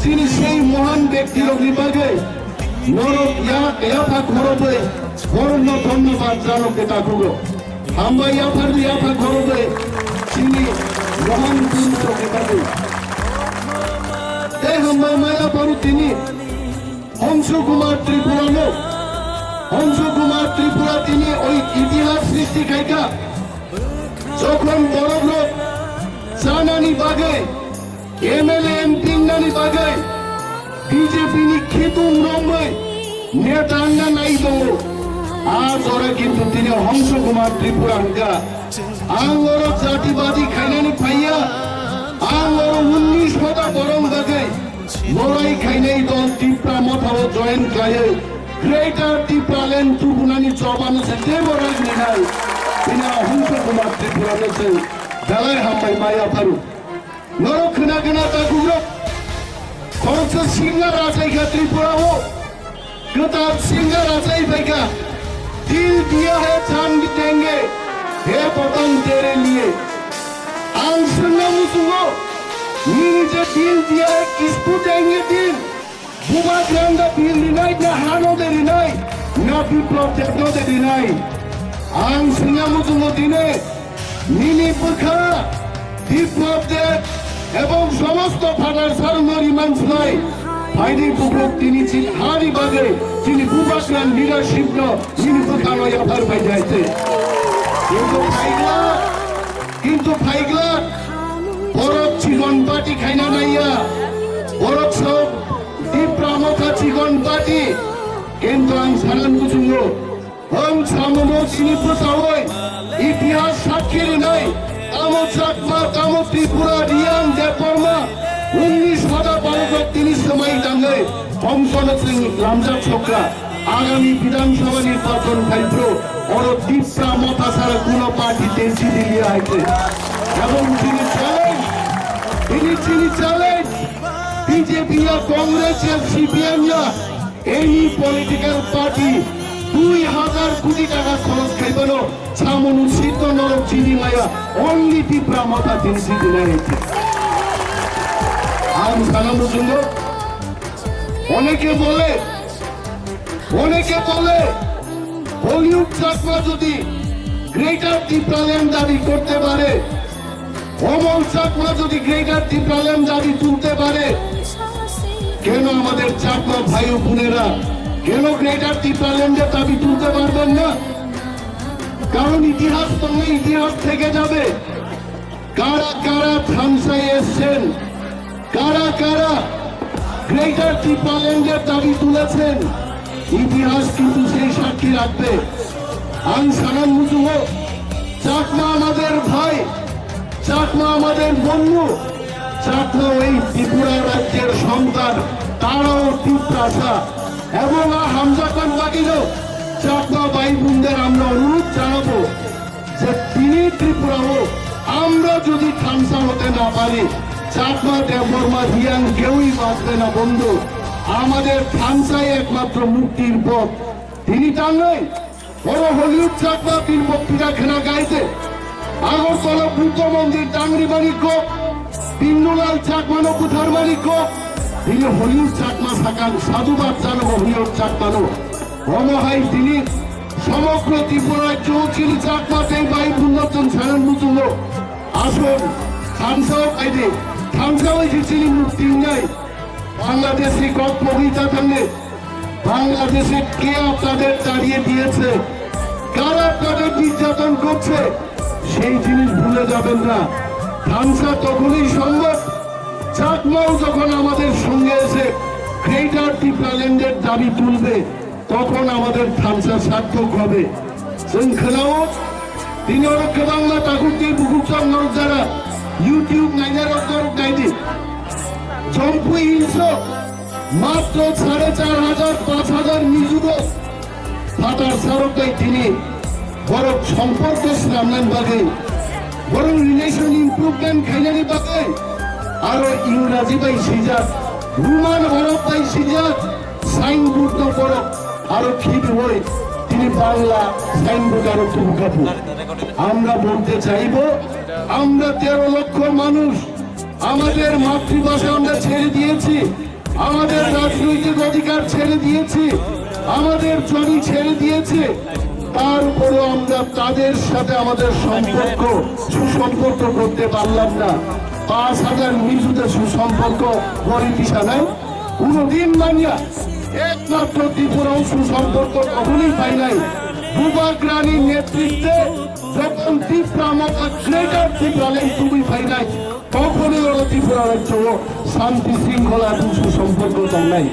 F: তিনি সেই মহান ব্যক্তির বিভাগে নরক ইয়াফা ঘরবে বরণ ধন্যবাদ জানকে তাকুবো আমরা ইয়াফা ঘরবে তিনি মহান পুরুষকে তাকু এই হাম্বা মায়া পারু তিনি হংস কুমার ত্রিপুরানো হংস কুমার ত্রিপুরা তিনি ওই ইতিহাস সৃষ্টি খাইকা যখন বড় লোক চানানি বাগে এমএলএ এমপি নানি বাগে বিজেপি নি খেতুম রম্বে নেতা আঙ্গা নাই দো আজ ওরা কিন্তু তিনি হংস কুমার ত্রিপুরা আঙ্গা আঙ্গর জাতিবাদী খাইনানি পাইয়া আঙ্গর 19 হতা বরং বাগে লড়াই খাইনাই দল ত্রিপুরা মথাও জয়েন খাইয়ে গ্রেটার ত্রিপুরালেন টুকুনানি জবান আছে দেবরাজ নিহাই তিনি হংস কুমার ত্রিপুরা নেছে দালাই হাম্বাই মায়া ফারু নরক্ষণা গনা তাকুরো কংস সিংহার আসাইকা ত্রিপুরা हो किताब सिंगर आसाई भाईका दिल दिया है जान भी देंगे हे पतंग तेरे लिए आंग सुनना मुझको नीचे दिल दिया है किसको देंगे दिल बुबा ग्रांडा दिल दिनाई ना हानो दे दिनाई ना विप्लव टेक्नो दे दिनाई आंग सुनना मुझको दिने नीली बुखा विप्लव दे এবং সমস্ত ফাটার সারমরি মানুষলাই ভাইদি বুবুক তিনি হারি বাগে তিনি বুবাসলান লিডারশিপ তিনি কোথাও আবার পাই যাইতে কিন্তু ফাইগলা বরফ চিকন পাটি খাইনা নাইয়া বরফ সব তীব্রামতা চিকন পাটি কিন্তু আং সারান বুঝুঙ্গো হং সামনো তিনি কোথাও ইতিহাস সাক্ষী নাই কামো চাকমা কামো ত্রিপুরা রিয়াং দেববর্মা 19 হতা বালক তিনি সময় দাঙ্গে অংশন সিং রামজা ছোকরা আগামী বিধানসভা নির্বাচন খাইপ্র ওর তীব্রা মতা ছাড়া কোনো পার্টি তেজি দিয়ে আইছে এবং তিনি চ্যালেঞ্জ বিজেপি কংগ্রেস সিপিএম এই পলিটিক্যাল পার্টি 2000 কোটি টাকা খরচ খাইবেন ছামনু সিদ্ধ নরক চিনি মায়া অনলি তীব্রা মতা তিনি দিলে আম সালামু জন্য অনেকে বলে হলিউড চাকমা যদি গ্রেটার ত্রিপুরাল্যান্ড দাবি করতে পারে অমল চাকমা যদি গ্রেটার ত্রিপুরাল্যান্ড দাবি তুলতে পারে কেন আমাদের চাকমা ভাই ও বোনেরা কেন গ্রেটার ত্রিপুরাল্যান্ডের দাবি তুলতে পারবেন না কারণ ইতিহাস সঙ্গে ইতিহাস থেকে যাবে কারা কারা থামসায় এসছেন কারা কারা গ্রেটার ত্রিপুরাল্যান্ডের দাবি তুলেছেন ইতিহাস কিন্তু সেই সাক্ষী রাখবে আং সানাম মুজুহ চাকমা আমাদের ভাই চাকমা আমাদের বন্ধু চাকমা ওই ত্রিপুরা রাজ্যের সন্তান তারাও তীব্রাসা এবং হামজা খান বাগিল চাকমা ভাই বোনদের আমরা অনুরোধ জানাবো যে তিনি ত্রিপুরা হোক আমরা যদি থামসা হতে না পারি চাকমা দেববর্মা রিয়াং কেউই বাঁচবে না বন্ধু আমাদের থামসাই একমাত্র মুক্তির পথ তিনি টাঙ্গাই বড় হলিউড চাকমা তিন বক্তৃতা খেলা গাইতে আগরতলা বুদ্ধ মন্দির টাংরি মানিক পিন্নুলাল চাকমানো কুঠার মানিক তিনি হলিউড চাকমা থাকান সাধুবাদ জানাবো হলিউড চাকমানো অমহাই তিনি সমগ্র ত্রিপুরায় চৌচিরি চাকমাতে ভাই পুণ্যচন ছাড়েন মুতুল আসুন থামসাও আইডি থামসাও এসেছিলি মুক্তি নাই বাংলাদেশি কবিতা থামলে বাংলাদেশে কে আপনাদের দাঁড়িয়ে দিয়েছে কারা আপনাদের নির্যাতন করছে সেই জিনিস ভুলে যাবেন না থামসা তখনই সম্ভব চাকমাও যখন আমাদের সঙ্গে এসে গ্রেটার ত্রিপুরাল্যান্ডের দাবি তুলবে তখন আমাদের থামসা সার্থক হবে শৃঙ্খলাও তিনি অরক্ষা বাংলা ঠাকুরটি বুকুচার নর যারা ইউটিউব নাইনার গাইডি চম্পু হিংস মাত্র 4500-5000 নিযুত ফাটার সারকাই তিনি বরং সম্পর্ক সামলান বাগে বরং রিলেশন ইম্প্রুভমেন্ট খাইনানি বাগে আরো ইংরাজি বাই সিজাত রুমান হরফ বাই সিজাত সাইনবোর্ড বড় আরো খিট হই তিনি বাংলা সাইনবোর্ড আরো তুলকাপু। আমরা বলতে চাইব, আমরা 13 লক্ষ মানুষ আমাদের মাতৃভাষা আমরা ছেড়ে দিয়েছি, আমাদের রাজনৈতিক অধিকার ছেড়ে দিয়েছি, আমাদের জমি ছেড়ে দিয়েছি, তার উপরেও আমরা তাদের সাথে আমাদের সুসম্পর্ক করতে পারলাম না। 5,000 মিজুতে সুসম্পর্ক পরিদিশা নাই কোনদিন মানিয়া, একমাত্র ত্রিপুরাও সুসম্পর্ক কখনোই পাই নাই। বুবাক রানীর নেতৃত্বে যখন ত্রিপুরা মতো গ্রেটার ত্রিপুরালেন তুমি পাই নাই, তখনই ওরা ত্রিপুরা রাজ্য শান্তি শৃঙ্খলা এবং সুসম্পর্ক চাই নাই।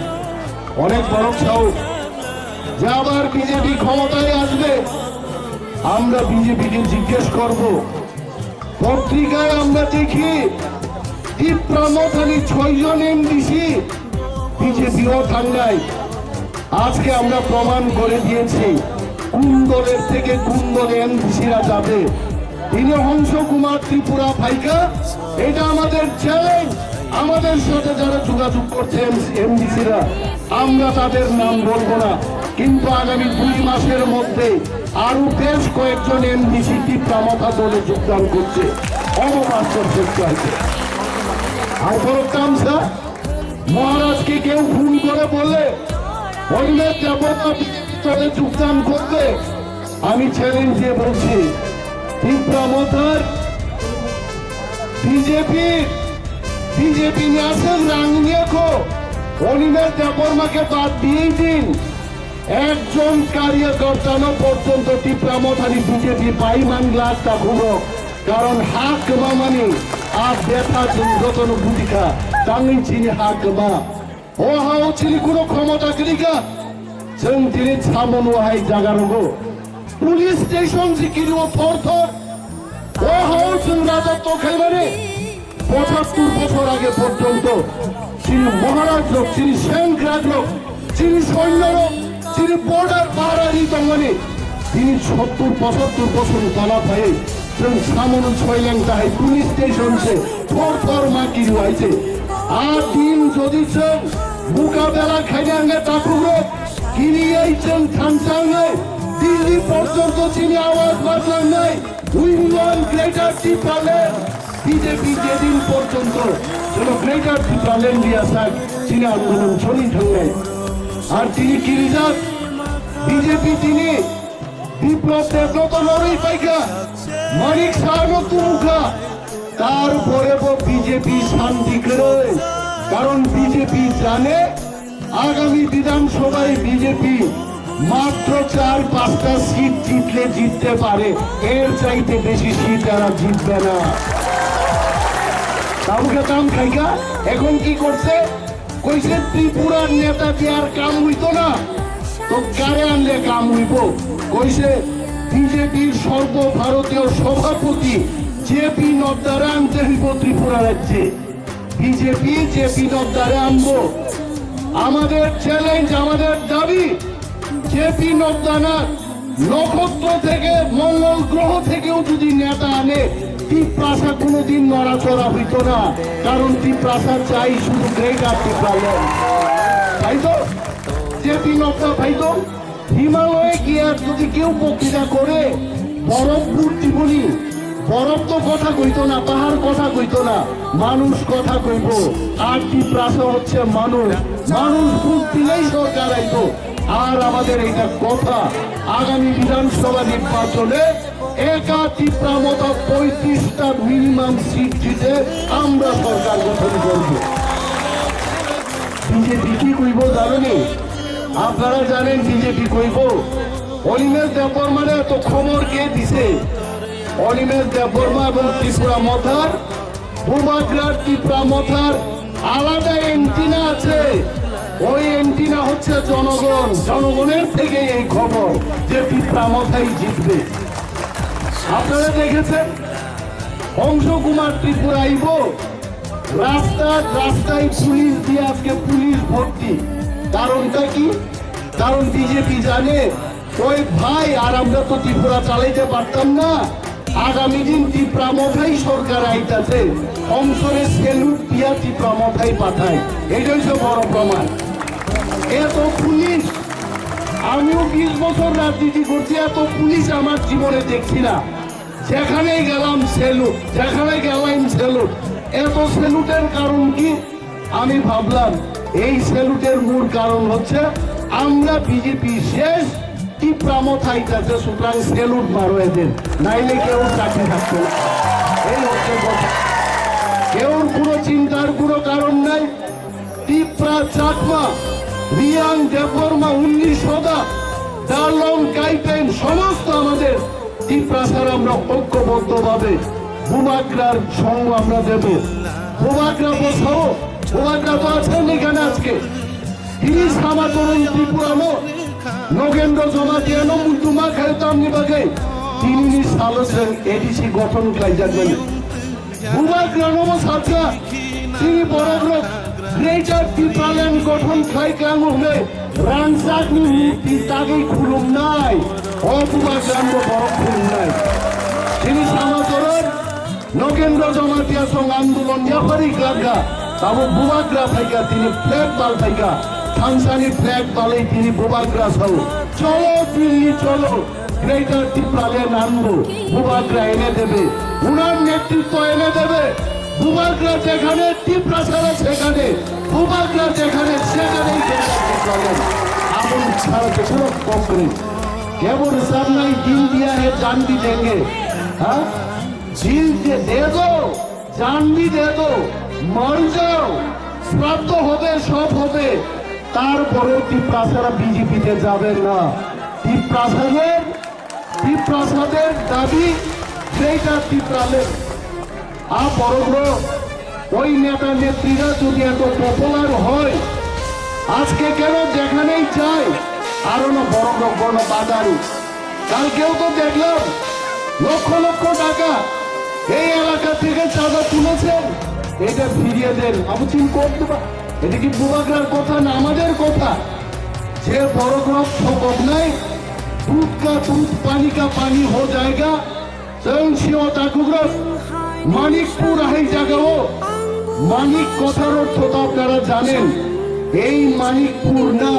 F: অনেক বড় সাহস যে আবার বিজেপি ক্ষমতায় আসবে, আমরা বিজেপিকে জিজ্ঞেস করব। পত্রিকায় আমরা দেখি ত্রিপুরা মথানি 6 জন এমডিসি বিজেপিও ঠান্ডায়। আজকে আমরা প্রমাণ করে দিয়েছি কোন দলের থেকে কোন দলে এমডিসিরা যাবে। তিনি হংস কুমার ত্রিপুরা ফাইকা, এটা আমাদের চ্যালেঞ্জ। আমাদের সাথে যারা যোগাযোগ করছে এমডিসিরা, আমরা তাদের নাম বলবো না, কিন্তু আগামী 2 মাসের মধ্যে আরো বেশ কয়েকজন এমডিসি ত্রিপুরা মথা দলে যোগদান করছে। অবকাশ আছে আর বড় কামসা মহারাজকে কেউ ফোন করে বলে অন্যের দেবতা দলে যোগদান করবে, আমি চ্যালেঞ্জ দিয়ে বলছি ত্রিপুরা মথার বিজেপি ন্যাশনাল রাঙ্গিয়েকো অনিমের দেবর্মাকে বাদ দিয়েই দিন। একজন কার্যকর্তানো পর্যন্ত ত্রিপুরা মথানি বিজেপি পাইমান গ্লাস থাকুব, কারণ হাক মামানি আর ব্যথা যতন বুঝিকা তাঙ্গি চিনি হাক মা ও হাও চিনি কোনো ক্ষমতা করিকা जों दिनै सामनहाय जागारगौ पुलिस स्टेशन जिखिनि थर ও হাও जों রাজত্ব খাইবারে 75 বছর আগে পর্যন্ত যিনি মহারাজ লোক, যিনি সেন রাজ লোক, যিনি সৈন্য লোক, যিনি বর্ডার পাহারারি দমনে তিনি 70-75 বছর তলা পায়ে जों सामन ছয়লেন তাই পুলিশ স্টেশন সে থর মাকি রয়েছে। আর দিন যদি जों মোকাবেলা খাইলে তাকুরো কিরিয়েছেন থানসাঙ্গে দিল্লি পর্যন্ত চিনি আওয়াজ বাজলেন নাই। We want greater Tripuraland. BJP যেদিন পর্যন্ত যেন গ্রেটার ত্রিপুরাল্যান্ড দিয়া থাক চিনি আন্দোলন চলি থাকবে। আর তিনি কিরিজাত বিজেপি তিনি বিপ্লব দেবনত লড়াই পাইকা মানিক সাহানো তুমুখা তারপরে বিজেপি শান্তি করে, কারণ বিজেপি জানে আগামী বিধানসভায় বিজেপি মাত্র 4-5টা সিট জিতলে জিততে পারে, এর চাইতে বেশি সিট এরা জিতবে না। কাউকে কাম খাইকা এখন কি করছে, কইছে ত্রিপুরার নেতা দিয়ে আর কাম হইতো না, তো কারে আনলে কাম হইব। কইছে বিজেপির সর্বভারতীয় সভাপতি জেপি নড্ডারে আনতে হইব ত্রিপুরা রাজ্যে। বিজেপি জেপি নড্ডারে আনবো। আমাদের চ্যালেঞ্জ, আমাদের দাবি, জেপি নড্ডা না নক্ষত্র থেকে মঙ্গল গ্রহ থেকেও যদি নেতা আনে ত্রিপ্রাসা কোনোদিন নড়াচড়া হইত না, কারণ ত্রিপ্রাসা চাই শুধু গ্রেটার ত্রিপুরাল্যান্ড। তাই তো জেপি নড্ডা পাইতো হিমালয়ে গিয়ে যদি কেউ বক্তৃতা করে বরফ জীবনী, বরফ তো কথা কইতো না, পাহাড় কথা কইতো না, মানুষ কথা কইব। আর ত্রিপ্রাসা হচ্ছে মানুষ, মানুষ ভোট দিলেই সরকার আইতো। আর আমাদের এইটা কথা, আগামী বিধানসভা নির্বাচনে একা ত্রিপুরা মতো 35টা মিনিমাম সিট জিতে আমরা সরকার গঠন করব। বিজেপি কি কইব জানেনি? আপনারা জানেন বিজেপি কইব অনিমেষ দেববর্মারে তো খবর কে দিছে? অনিমেষ দেববর্মা এবং ত্রিপুরা মথার ভূমাগ্রার ত্রিপুরা মথার আলাদা এন্টিনা আছে। ওই এন্টিনা হচ্ছে জনগণ, জনগণের থেকে এই খবর যে ত্রিপুরা মথাই জিতবে। আপনারা দেখেছেন হংস কুমার ত্রিপুরা আইব, রাস্তায় পুলিশ দিয়ে আজকে পুলিশ ভর্তি। কারণটা কি? কারণ বিজেপি জানে ওই ভাই আর আমরা তো ত্রিপুরা চালাইতে পারতাম না, আগামী দিন ত্রিপুরা মথাই সরকার আইতাছে, অংশরে সেলুট দিয়া ত্রিপুরা মথাই পাঠায়। এইটা হচ্ছে বড় প্রমাণ। এত পুলিশ আমিও 20 বছর রাজনীতি করছি, এত পুলিশ আমার জীবনে দেখছি না। যেখানে গেলাম সেলুট, যেখানে গেলাম সেলুট। এত সেলুটের কারণ কি? আমি ভাবলাম এই সেলুটের মূল কারণ হচ্ছে আমরা বিজেপি শেষ, টিপ্রামত হাইটাছে, সুতরাং সেলুট মারো এদের, নাইলে কেউ চাকরি থাকতো না। এই হচ্ছে কথা। কেউর কোনো চিন্তার কোনো কারণ নাই। টিপ্রা, চাকমা, রিয়াং, দেববর্মা, 1900 ডালং, কাইপেন সমস্ত আমাদের টিপ্রা ছাড়া আমরা ঐক্যবদ্ধভাবে বুবাগ্রার সঙ্গ আমরা দেব। বুবাগ্রা বসাবো, বুবাগ্রা তো আছেন এখানে আজকে। তিনি সামা করুন ত্রিপুরানো নগেন্দ্র জমাতিয়ানো মুদ্দুমা খেলতাম নিবাগে তিনি সালসেন এডিসি গঠন খাই যাবেন। বুবাগ্রানো সাথা তিনি বড় গ্রেটার টিপ্রাল্যান্ড গঠন খাই কেন হলে রানসাকনি মূর্তি তাকেই খুলুম নাই, অবুবাগ্রাম বড় খুলুম নাই। তিনি সামাতরের নগেন্দ্র জমাতিয়া সং আন্দোলন ইয়াপারি গ্রাগা তাবো বুবাগ্রা ফাইকা তিনি ফ্ল্যাগ বাল ফাইকা থানসানি ফ্ল্যাগ বালেই তিনি বুবাগ্রা সহ চলো দিল্লি চলো, গ্রেটার টিপ্রাল্যান্ড আনবো, বুবাগ্রা এনে দেবে, উনার নেতৃত্ব এনে দেবে। বুবাগ্রা যেখানে টিপ্রা ছাড়া সেখানে, বুবাগ্রা যেখানে সেখানেই আপন ছাড়া কোনো কম করে কেবল सामने दिल दिया है जान भी देंगे। हाँ दिल दे दो, जान भी दे दो, मर जाओ, শ্রাদ্ধ হবে, সব হবে, তারপরেও টিপ্রাসারা বিজেপিতে যাবে না। টিপ্রাসাদের দাবি সেইটা টিপ্রালে বড় ওই নেতা নেত্রীরা যদি এত পপুলার হয়, আজকে কেন যেখানেই যায় আরো না বড় বড় বাজারু। কালকেও তো দেখলাম লক্ষ লক্ষ টাকা এই এলাকা থেকে চাঁদা তুলেছেন, এটা ফিরিয়ে দেন। আমি চিন্তা করতে পারি এটা কি বুবাগ্রার কথা না আমাদের কথা? যে বড় গ্রহ ঠকব নাই, দুধ কা দুধ, পানি কা পানি হো জায়গা। স্বয়ং সিও ঠাকুর মানিকপুর এই জায়গাও, মানিক কথার অর্থ তো আপনারা জানেন। এই মানিকপুর না,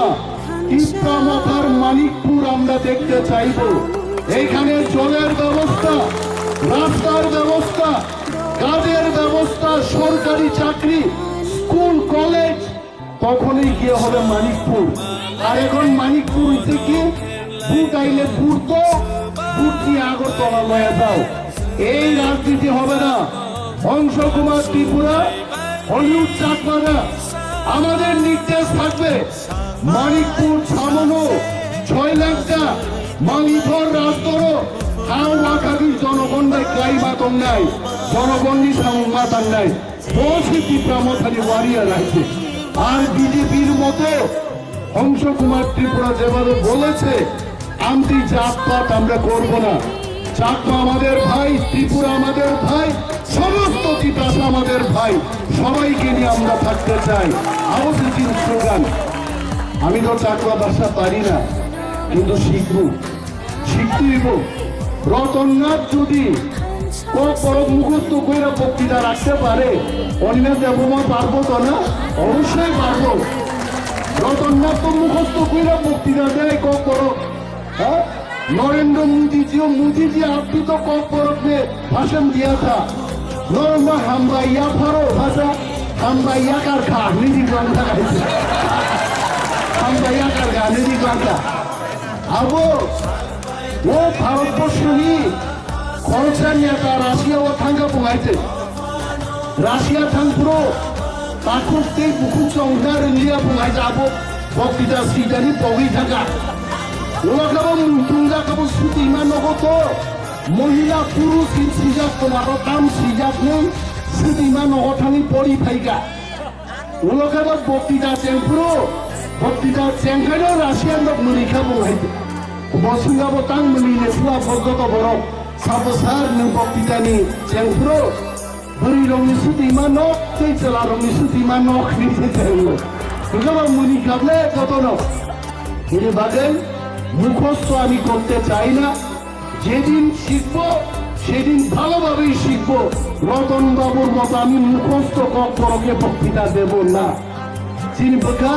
F: টিপ্রামথার মানিকপুর আমরা দেখতে চাইব। এইখানে জলের ব্যবস্থা, রাস্তার ব্যবস্থা, কাজের ব্যবস্থা, সরকারি চাকরি, স্কুল কলেজ, তখনই গিয়ে হবে মানিকপুর। আর এখন মানিকপুর থেকে বুট আইলে বুট তো বুট দিয়ে আগরতলা লয়ে যাও। এই রাজনীতি হবে না। হংস কুমার ত্রিপুরা, হলুদ চাকমারা, আমাদের নির্দেশ থাকবে মানিকপুর ছামনো 6 লাখটা মালিধর রাজদর হাও আকাগি জনগণ নাই, ক্লাইমাতন নাই, জনগণই সংবাদ নাই, বসে টিপ্রামথানি ওয়ারিয়া রাখছে। আর বিজেপির মতো হংস কুমার ত্রিপুরা যেভাবে বলেছে আমটি জাতপাত আমরা করব না। চাকমা আমাদের ভাই, ত্রিপুরা আমাদের ভাই, সমস্ত টিপ্রাসা আমাদের ভাই, সবাইকে নিয়ে আমরা থাকতে চাই। আমাদের কিন্তু স্লোগান, আমি তো চাকমা ভাষা পারি না কিন্তু শিখতেইব। রতননাথ যদি মুখস্থ করে বক্তৃতা রাখতে পারে, অন্য দেবমা পারবো তো না? অবশ্যই পারবো। রতননাথ তো মুখস্থ করে বক্তৃতা দেয় হ্যাঁ। नरेंद्र मोदी जी आपकी तो कॉर्पोरेट में भाषण दिया था, नरमा हमबाइया फारो भाषा हमबाइया कर खाने दी ग्रंथा हमबाइया कर गाने दी ग्रंथा। अब वो भारतवर्ष में खरचा नेता राशिया वो थांगा पुंगाइते, राशिया थांग पुरो ताकुत ते बुकुत संघार इंडिया पुंगाइ जाबो बक्तिता सीधानी पगी थाका। ওলাকাবো মুন্তুঙ্গাকাবো সুতি মানগতো মহিলা পুরুষ সিজাত তোমারও কাম সিজাত নেই, সুতি মানগথানি পরি ফাইকা। ওলাকাবো বক্তৃতা চেংপুরো, বক্তৃতা চেংখাইও রাশিয়ান লোক মুনিখা বুঝাইতে বসুঙ্গাবো তাং মুনি নেসলা ভগত বড় সাবসার নে বক্তৃতানি চেংপুরো বুড়ি রঙি সুতি মানক সেই চলা রঙি সুতি মানক নিচে চেংলো ওলাকাবো মুনিখাবলে কত ন এর বাদে মুখস্থ আমি করতে চাই না। যেদিন শিখবো সেদিন ভালোভাবেই শিখবো। রতন বাবুর মতো আমি মুখস্থ কক্ষরকে বক্তৃতা দেব না। চিনবকা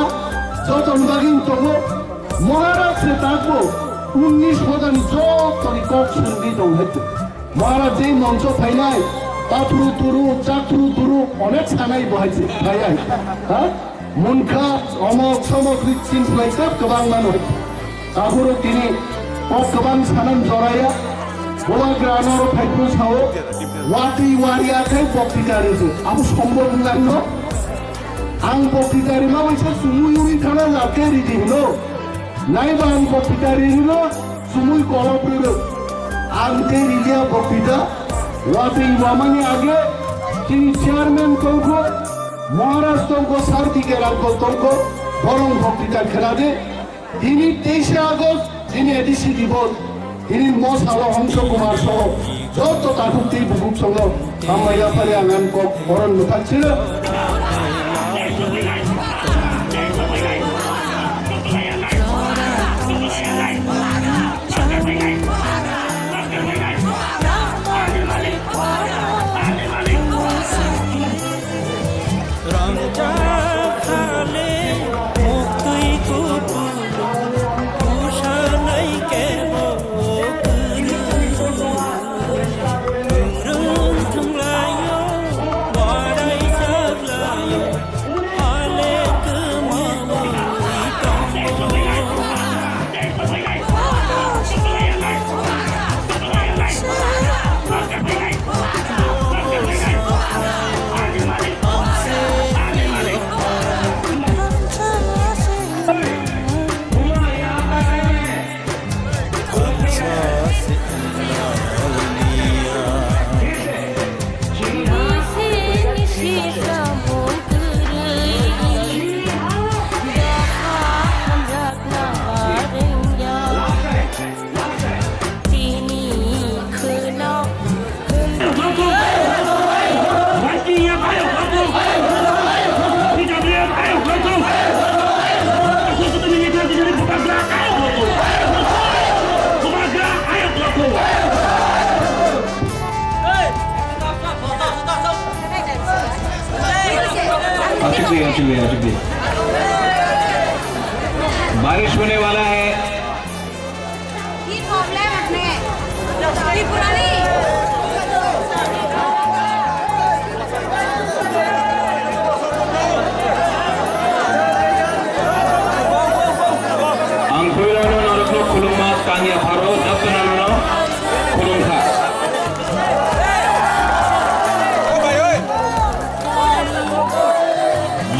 F: যতন বাগিন তবু महाराज से ताकबो 19,000 जतनि कक सुंदी दं हेतु महाराज जे मंच फाइनाय ताथुरु तुरु चाथुरु तुरु अनेक सानाय बहायसे फायाय हा मुनखा अमक समक रिचिन फ्लाइका गोबां मान हेतु आगुरु तिनि गोबां सानाम जराया बोला ग्रानर फाइटु साओ वाति वारियाखै बक्तिकारिजो आबो सम्भव नङानो आं बक्तिकारि मा मोनसे सुमुयुनि थाना लाके रिदि हलो नायबा आं बक्तिकारि हलो सुमुय गलब्रो आं जे रिलिया बक्तिता वाति वामानि आगे तिनि चेयारमैन तंको महाराज तंको सारथिके राखो तंको बरं बक्तिता खेलादे दिनै 23 আগস্ট दिनै एडिसि दिबस ini mau salah Hongso Kumar Soho joto takut ti bubuk songo kamaya pariangan kok orang lupa cila
A: बारिश होने वाला है
C: ये प्रॉब्लम अपने पुरानी
A: angkuilono narokno kulungmas kanya pharo japnanono kulungkha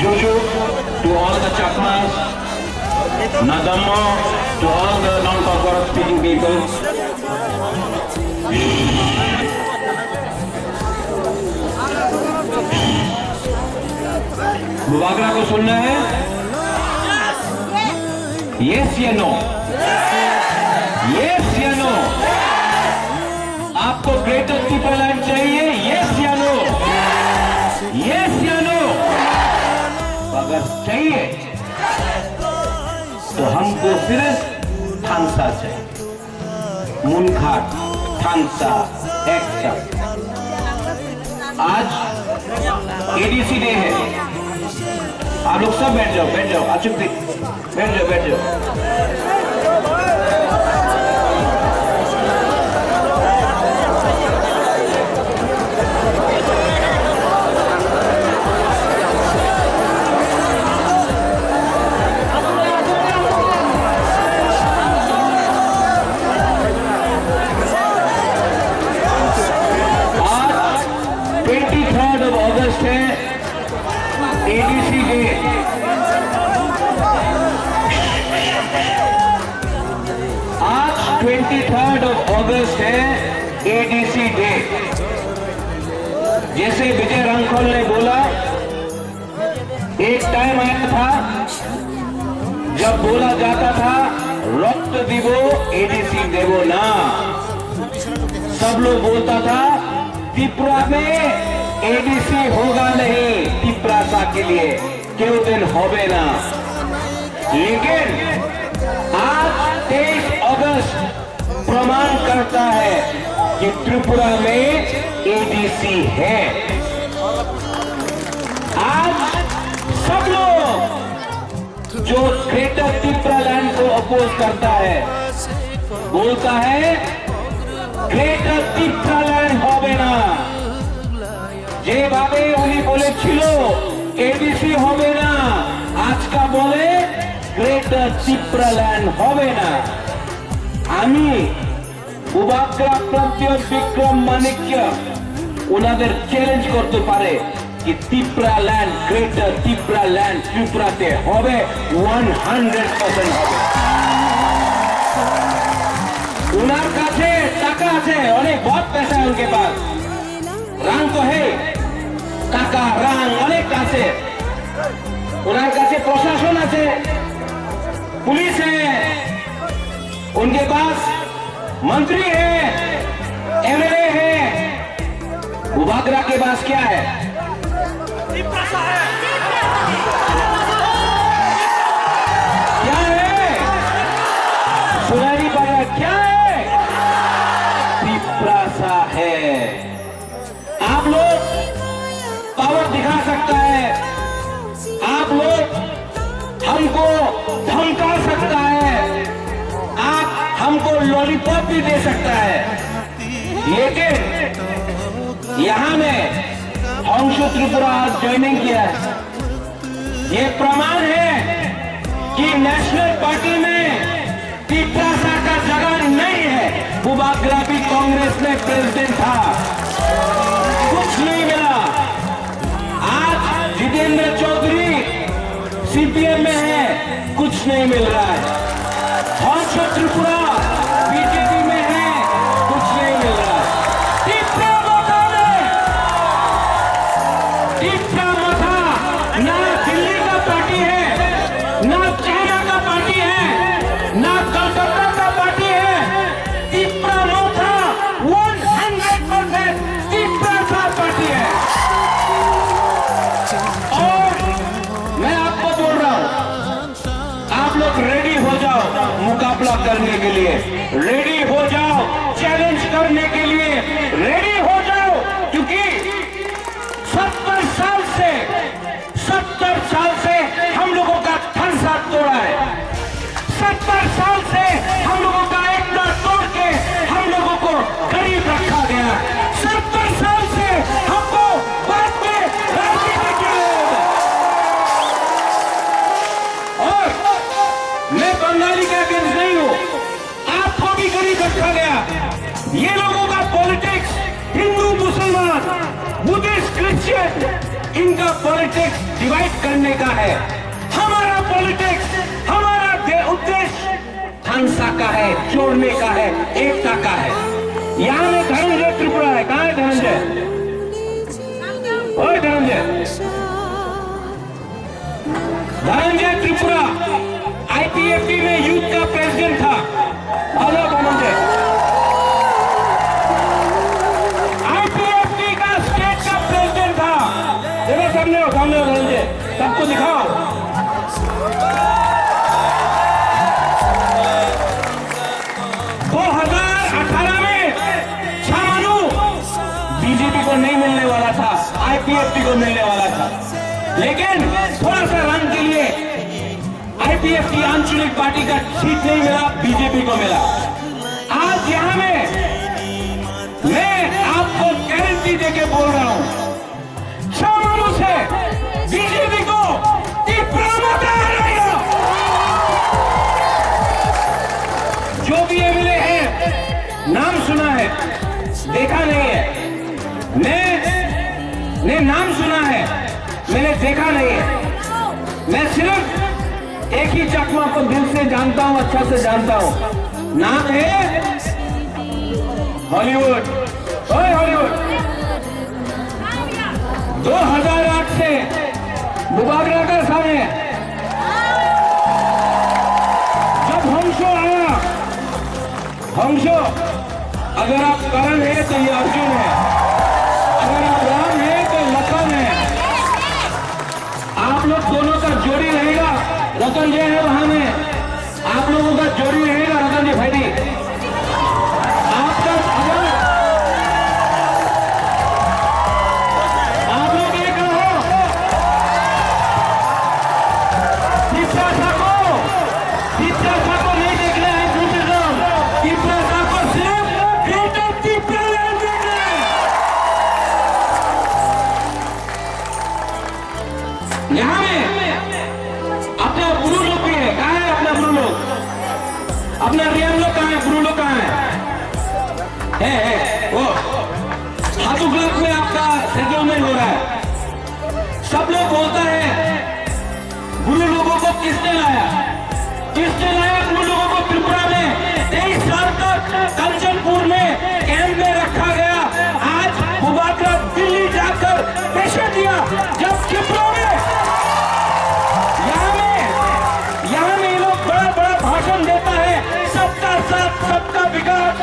A: Juju to all the Chakmas, Nadamo to all the non-Kokoro speaking people. मुबाकरा को सुनना है? Yes या no? Yes या no? आपको ग्रेटर पीपल लाइन चाहिए? Yes या no? Yes या no? अगर चाहिए तो हमको सिर्फ थांसा चाहिए मुनखाट थांसा एक्सा आज एडीसी डे है आप लोग सब बैठ जाओ अचुक बैठ जाओ एडीसी डे आज 23 अगस्त है एडीसी डे जैसे विजय रंखोल ने बोला एक टाइम आया था जब बोला जाता था रक्त दिवो एडीसी देवो ना सब लोग बोलता था त्रिपुरा में एडीसी होगा नहीं त्रिपुरा के लिए क्यों दिन होबे ना लेकिन आज 23 अगस्त प्रमाण करता है कि त्रिपुरा में एडीसी है आज सब लोग जो ग्रेटर त्रिपुरा लैंड को प्रपोज करता है, बोलता है গ্রেটার টিপ্রাল্যান্ড হবে না। যেভাবে উনি বলেছিল এডিসি হবে না, আজকা বলে গ্রেটার টিপ্রাল্যান্ড হবে না। আমি উবাগ্রা প্রান্তীয় বিক্রম মানিক্য ওনাদের চ্যালেঞ্জ করতে পারে कि ত্রিপুরাল্যান্ড গ্রেটার ত্রিপুরাল্যান্ড ত্রিপুরাতে হবে 100% হবে। उनार काছে টাকা আছে, অনেক बहुत पैसा है उनके पास, रंग तो है, টাকা रंग অনেক আছে, उनार काছে प्रशासन আছে, पुलिस है, उनके पास मंत्री है, एमएलए है। उबाग्रा के पास क्या है? क्या है? सुनाई पाया क्या है? सा है। आप लोग पावर दिखा सकता है, आप लोग हमको धमका सकता है, आप हमको लॉलीपॉप भी दे सकता है, लेकिन यहां में हंस त्रिपुरा ज्वाइनिंग किया है। ये प्रमाण है कि नेशनल पार्टी में टिप्रासा का जगह नहीं है। उबाग्रा भी कांग्रेस में प्रेसिडेंट था, कुछ नहीं मिला। आज जितेंद्र चौधरी सीपीएम में है, कुछ नहीं मिल रहा है। हंस त्रिपुरा बीजेपी में है, कुछ नहीं मिल रहा है। टिप्रा मथा ना दिल्ली का पार्टी है, ना चाइना का पार्टी है, ना कलकत्ता का पार्टी है। टिप्रा मथा 100% टिप्रा का पार्टी है। और मैं आपको बोल रहा हूं, आप लोग रेडी हो जाओ मुकाबला करने के लिए, रेडी हो जाओ चैलेंज करने के लिए, रेडी हो जाओ, क्योंकि 70 साल से हम लोगों का थन साथ तोड़ा है। 70 साल से हम लोगों का एकता तोड़ के हम लोगों को गरीब रखा गया। 70 साल से हमको बाद में राजनीति किया होगा। और मैं बंगाली के अगेंस्ट नहीं हूं, आपको भी गरीब रखा गया। ये लोगों का पॉलिटिक्स हिंदू मुसलमान बुद्धिस्ट क्रिश्चियन, इनका पॉलिटिक्स डिवाइड करने का है। हमारा पॉलिटिक्स, हमारा उद्देश्य हंसा का है, जोड़ने का है, एकता का है। यहाँ में धनंजय त्रिपुरा है, कहाँ है धनंजय? ओए धनंजय, धनंजय त्रिपुरा आईपीएफटी में यूथ का प्रेसिडेंट था। हेलो धनंजय, आईपीएफटी का स्टेट का प्रेसिडेंट था। देखो सामने हो धनंजय, सबको दिखाओ। 2018 में छामानू बीजेपी को नहीं मिलने वाला था, आईपीएफटी को मिलने वाला था, लेकिन थोड़ा सा रंग के लिए आईपीएफटी आंचलिक पार्टी का सीट नहीं मिला, बीजेपी को मिला। आज यहां में मैं आपको गारंटी देके बोल रहा हूं, छामानू से बीजेपी को जो भी एमएलए है, नाम सुना है, देखा नहीं है। मैंने नाम सुना है, मैंने देखा नहीं है। मैं सिर्फ एक ही चकमा को दिल से जानता हूं, अच्छा से जानता हूं। नाम है हॉलीवुड। ओए हॉलीवुड, 2008 से उबाग्रा का सामने जब हंसो आया, हंसो अगर आप करण है तो ये अर्जुन है, अगर आप राम है तो लखन है। आप लोग दोनों का जोड़ी रहेगा, रतन जी है वहां में, आप लोगों का जोड़ी रहेगा रतन जी भाई। आपका आप लोग एक रहो, टिप्रासा को यहाँ में अपना गुरु लोग भी है। कहाँ है अपना गुरु लोग? अपना रियान लोग कहाँ है? गुरु लोग कहाँ है वो हाथू क्लब में आपका सेटलमेंट हो रहा है। सब लोग बोलता है गुरु लोगों को किसने लाया? किसने लाया गुरु लोगों को? त्रिपुरा में 23 साल तक कंचनपुर में कैंप में रखा गया। आज मुबारक दिल्ली जाकर पेशा दिया। जब त्रिपुरा में यहाँ में ये लोग बड़ा बड़ा भाषण देता है, सबका साथ सबका विकास।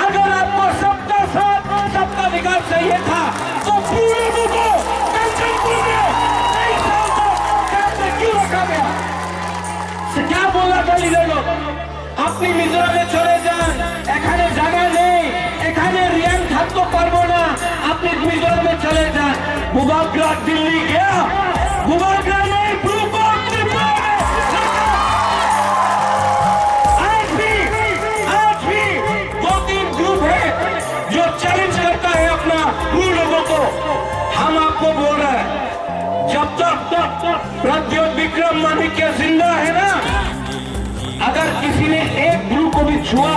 A: अगर आपको सबका साथ सबका विकास चाहिए था तो पूरे को कंचनपुर में 23 साल तक कैंप में क्यों रखा गया? क्या बोला था लीडर लोग? अपनी मिजोरामे चले जान, এখানে জায়গা নেই, এখানে রিয়াং থাকতে পারবো না, আপনি মিজোরামে চলে যান। মুবারক দিল্লি गया, मुबारक नहीं ब्लूबर्ग त्रिपुरा में। आज भी 2-3 ग्रुप है जो चैलेंज करता है अपना गुरु लोगों को। हम आपको बोल रहे हैं जब तक प्रद्योत विक्रम माणिक्य जिंदा है ना, अगर किसी ने एक गुरु को भी छुआ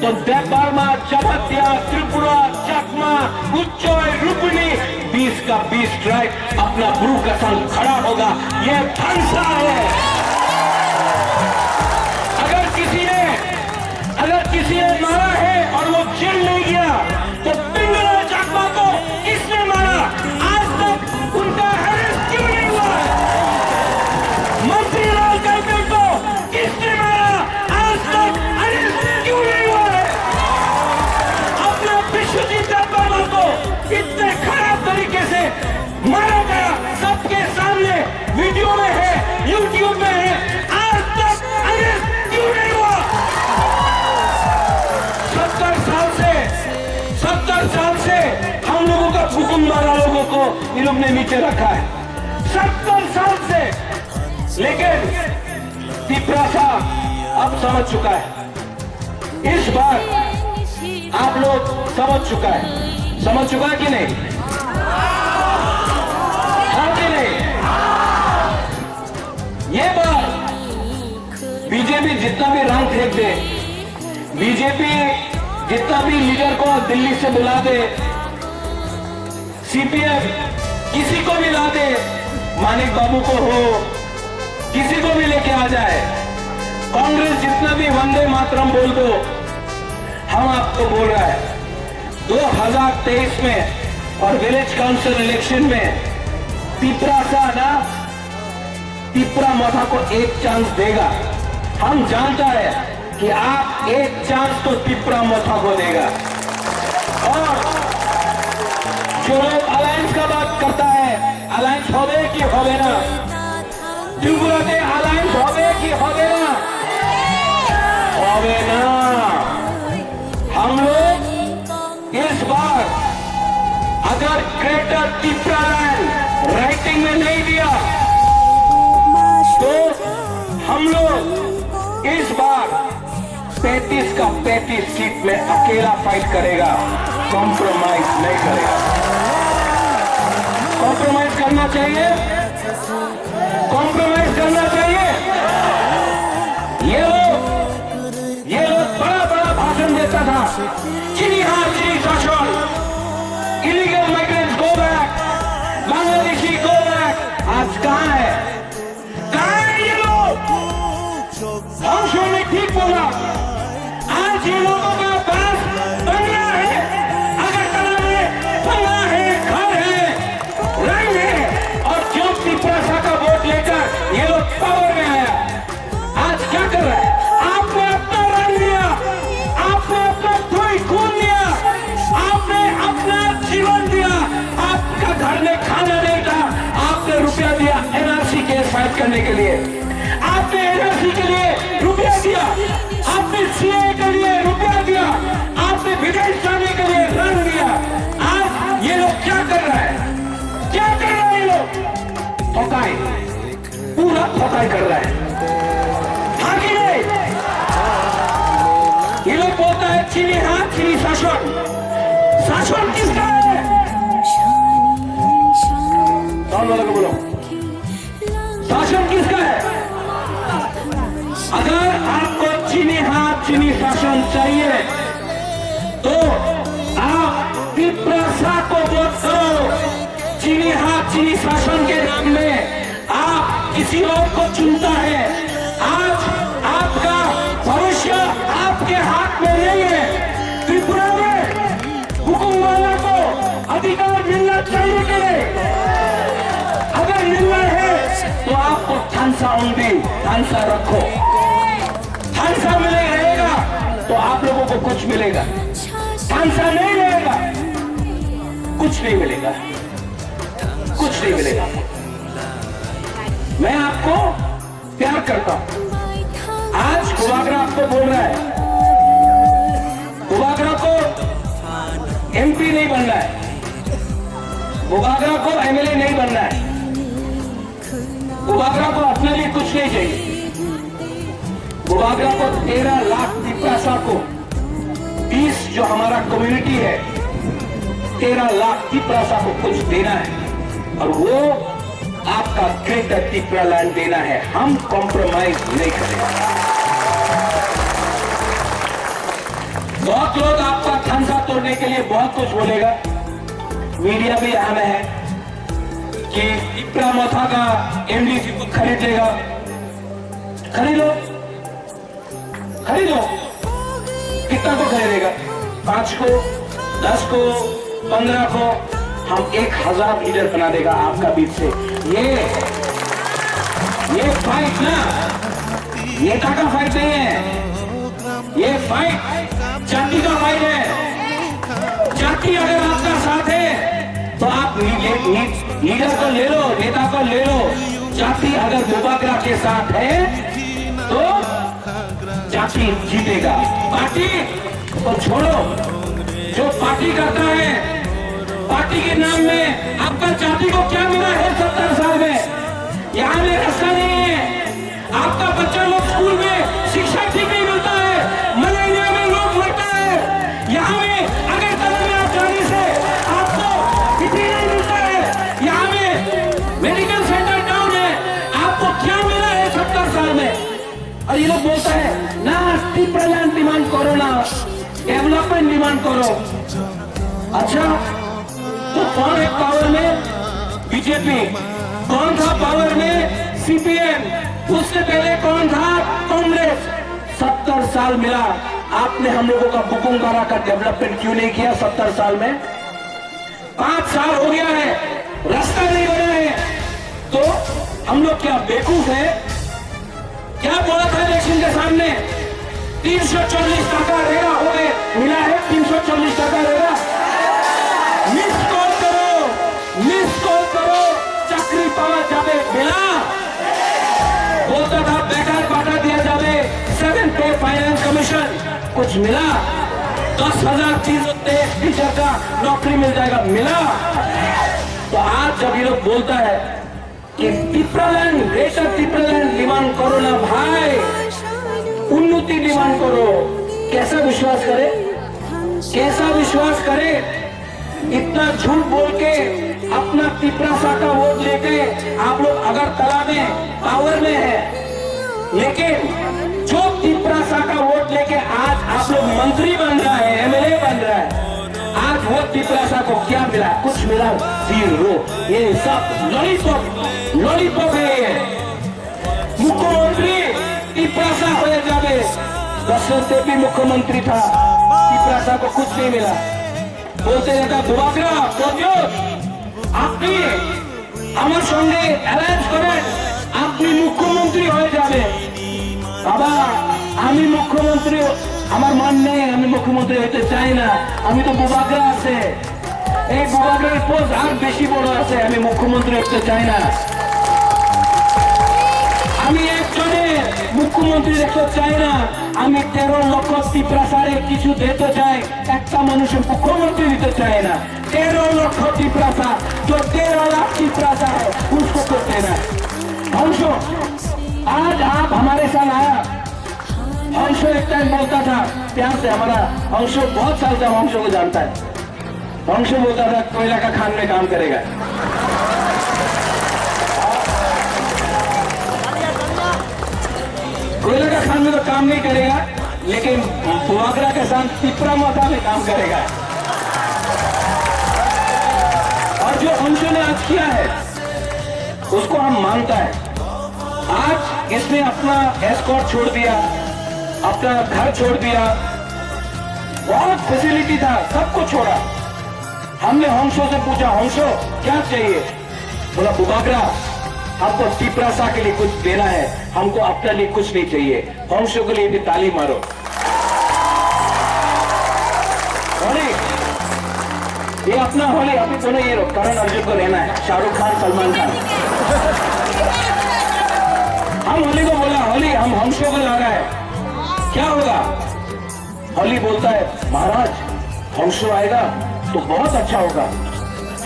A: तो देवबर्मा, चबत्या, त्रिपुरा, चकमा, उच्चोय, रुक्मिणी 20 का 20 ट्राइब अपना गुरु का संग खड़ा होगा। ये फंसा है। अगर किसी ने मारा है और वो जेल नहीं गया तो पिंगला चकमा को किसने मारा? आज तक उनका अरेस्ट क्यों नहीं हुआ? मंत्री लाल कलकल को किसने मारा? आज तक अरेस्ट क्यों नहीं हुआ है? अपना विश्वजीत देवबर्मा को इतने खराब तरीके से मारा गया, सबके सामने वीडियो में है, यूट्यूब में है। आज तक अरेस्ट क्यों नहीं हुआ? 70 साल से हम लोगों का हुक्म मारा लोगों को इन लोग ने नीचे रखा है। 70 साल से। लेकिन तिपरासा अब समझ चुका है। इस बार आप लोग समझ चुका है कि नहीं? हाँ कि नहीं? ये बार बीजेपी जितना भी रंग फेंक दे, बीजेपी जितना भी लीडर को दिल्ली से बुला दे, सीपीएम किसी को भी ला दे, मानिक बाबू को हो, किसी को भी लेके आ जाए, कांग्रेस जितना भी वंदे मातरम बोल दो, हम आपको बोल रहा है 2023 में और विलेज काउंसिल इलेक्शन में तिपरा मोथा को एक चांस देगा। हम जानता है कि आप एक चांस तो तिपरा मोथा को देगा। और जो लोग अलायंस का बात करता है, अलायंस होवे कि होवे ना, त्रिपुराते अलायंस होवे कि होवे ना? होवे ना। हम लोग इस बार अगर ग्रेटर तिपरालैंड राइटिंग में नहीं दिया तो हम लोग इस बार 35 का 35 सीट में अकेला फाइट करेगा, कॉम्प्रोमाइज नहीं करेगा। कॉम्प्रोमाइज करना चाहिए, कॉम्प्रोमाइज करना चाहिए। ये लोग बड़ा बड़ा भाषण देता था, चीनी हार चीनी शासन, illegal migrants go back, Bangladeshi go back. आज कहाँ है ये लोग? हंसों ने ठीक बोला। आज ये लोगों के पास बंगला है, अगरतला में बंगला है, घर है, रंग है, और जो तिपरासा का वोट लेकर ये लोग पावर में आया। आज क्या कर रहा है? आपने अपना रंग दिया, आपने अपना कोई खून दिया, आपने अपना जीवन दिया, आपका घर में खाना नहीं था, आपने रुपया दिया एनआरसी केस फाइट करने के लिए, आपने एनआरसी के लिए रुपया दिया, आपने सीए के लिए रुपया दिया, आपने विदेश जाने के लिए ऋण दिया। आज ये लोग क्या कर रहा है? क्या कर रहा है ये लोग? ठोकाई, पूरा ठोकाई कर रहा है। हाँ कि नहीं? ये लोग बोलता है चीनी हाथ चीनी शासन। शासन किसका है? कौन वाला को बोलो? को वोट करो। चीनी हाथ चीनी शासन के नाम में आप किसी और को चुनता है। आज आपका भविष्य आपके हाथ में नहीं है। त्रिपुरा में हुकुमवाला को अधिकार मिलना चाहिए कि नहीं? अगर मिलना है तो आपको थानसा उंडी थानसा रखो। थानसा मिलेगा तो आप लोगों को कुछ मिलेगा, थानसा नहीं मिलेगा कुछ नहीं मिलेगा, कुछ नहीं मिलेगा। मैं आपको प्यार करता हूं। आज गुबागरा आपको बोल रहा है, गुबागरा को एमपी नहीं बनना है, गुबागरा को एमएलए नहीं बनना है, गुबागरा को अपने लिए कुछ नहीं चाहिए। गुबागरा को 13 लाख तिपरासा को 20 जो हमारा कम्युनिटी है 13 लाख तिपरासा को कुछ देना है और वो आपका ग्रेटर तिपरा लैंड देना है। हम कॉम्प्रोमाइज नहीं करेंगे। बहुत लोग आपका थानसा तोड़ने के लिए बहुत कुछ बोलेगा। मीडिया भी अहम है कि तिपरा मोथा का एमडीसी को खरीद लेगा। खरीदो, खरीदो। कितना को खरीदेगा? 5 को, 10 को, 15 को? हम 1000 लीडर बना देगा आपका बीच से। ये फाइट ना नेता का फाइट नहीं है, ये फाइट जाति का फाइट है। जाति अगर आपका साथ है तो आप लीडर को ले लो, नेता को ले लो। जाति अगर गुबागरा के साथ है तो जाति जीतेगा। पार्टी को छोड़ो, जो पार्टी करता है पार्टी के नाम में आपका जाति को क्या मिला है 70 साल में? यहाँ में रास्ता नहीं है। आपका बच्चा लोग स्कूल में शिक्षा ठीक नहीं मिलता है, मलेरिया में लोग मरता है। यहाँ में अगर तलब में आप जाने से आपको कितनी नहीं मिलता है। यहाँ में मेडिकल सेंटर डाउन है, आपको क्या मिला है 70 साल में? और ये लोग बोलता है ना तिपरा लैंड डिमांड करो, ना डेवलपमेंट डिमांड करो। अच्छा तो कौन है पावर में? बीजेपी। कौन था पावर में? सीपीएम। उससे पहले कौन था? कांग्रेस। 70 साल मिला। आपने हम लोगों का बुकुंगारा का डेवलपमेंट क्यों नहीं किया 70 साल में? 5 साल हो गया है, रास्ता नहीं बना है। तो हम लोग क्या बेवकूफ है? क्या बोला था इलेक्शन के सामने? 340 टका रहेगा, हो गए, मिला है 340 टका रहेगा। मिस कॉल करो, चाकरी पावा जावे, मिला। बोलता था बेकार बांटा दिया जावे, 7 पे फाइनेंस कमीशन, कुछ मिला। 10,323 टीचर का नौकरी मिल जाएगा, मिला। तो आज जब ये लोग बोलता है कि Tipra land, greater Tipra land demand करो ना भाई, उन्नति डिमांड करो, कैसा विश्वास करे? कैसा विश्वास करे? इतना झूठ बोल के अपना तिपरासा का वोट लेके आप लोग अगरतला में पावर में है, लेकिन जो तिपरासा का वोट लेके आज आप लोग मंत्री बन रहा है, एमएलए बन रहा है, आज वो तिपरासा को क्या मिला? कुछ मिला? 0। ये सब लॉलीपॉप है। ये मुख्यमंत्री तिपरासा हो जावे, 10 से भी मुख्यमंत्री था, तिपरासा को कुछ नहीं मिला। बोलते रहता गुबागरा আপনি আমার সঙ্গে অ্যালায়েন্স করেন, আপনি মুখ্যমন্ত্রী হয়ে যাবে। বাবা আমি মুখ্যমন্ত্রী, আমার মান নেই, আমি মুখ্যমন্ত্রী হতে চাই না। আমি তো গুবাগরা আছে, এই গুবাগরার পোস্ট আর বেশি বড় আছে, আমি মুখ্যমন্ত্রী হতে চাই না। আমি একজনের মুখ্যমন্ত্রী দেখতে চাই না, আমি 13 লক্ষ তিপরাসারে কিছু দিতে চাই, একটা মানুষের মুখ্যমন্ত্রী দিতে চাই না। 13 লক্ষ तिपरासा, जो 13 लाख तिपरासा है उसको तो देना। हंसो आज आप हमारे साथ आया। हंसो एक टाइम बोलता था प्यार से, हमारा हंसो बहुत साल से हंसो को जानता है। हंसो बोलता था कोयला का खान में काम करेगा। कोयला का खान में तो काम नहीं करेगा, लेकिन गुबागरा के साथ तिपरा मोथा में काम करेगा। किया है उसको हम मानता है। आज इसने अपना एस्कॉर्ट छोड़ दिया, अपना घर छोड़ दिया, बहुत फैसिलिटी था, सब कुछ छोड़ा। हमने हंसों से पूछा, हंसो क्या चाहिए? बोला बुबागरा हमको टिपरासा के लिए कुछ देना है, हमको अपने लिए कुछ नहीं चाहिए। हंसों के लिए भी ताली मारो। होली ये अपना होली, अभी दोनों ये करण अर्जुन को रहना है, शाहरुख खान सलमान खान। हम होली को बोला होली हम हंसों को ला रहा है, क्या होगा? होली बोलता है महाराज हंसो आएगा तो बहुत अच्छा होगा,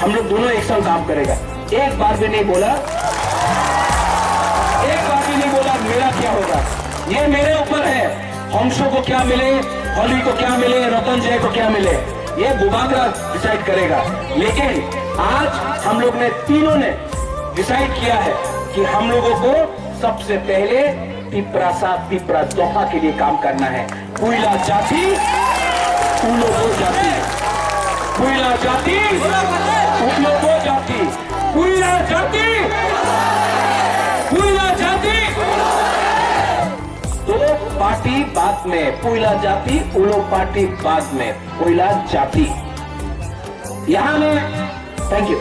A: हम लोग दोनों एक संग काम करेगा। एक बार भी नहीं बोला, एक बार भी नहीं बोला मेरा क्या होगा, ये मेरे ऊपर है। हंसों को क्या मिले, होली को क्या मिले, रतन जय को क्या मिले, ये बुबागरा डिसाइड करेगा। लेकिन आज हम लोग ने तीनों ने डिसाइड किया है कि हम लोगों को सबसे पहले तिपरा दोहा के लिए काम करना है। पुइला जाति उलो दो जाति, पुइला जाति उलो दो जाति, पुइला जाति दो पार्टी बाद में, पुइला जाति उलो पार्टी बाद में, पुइला जाति। यहां में थैंक यू,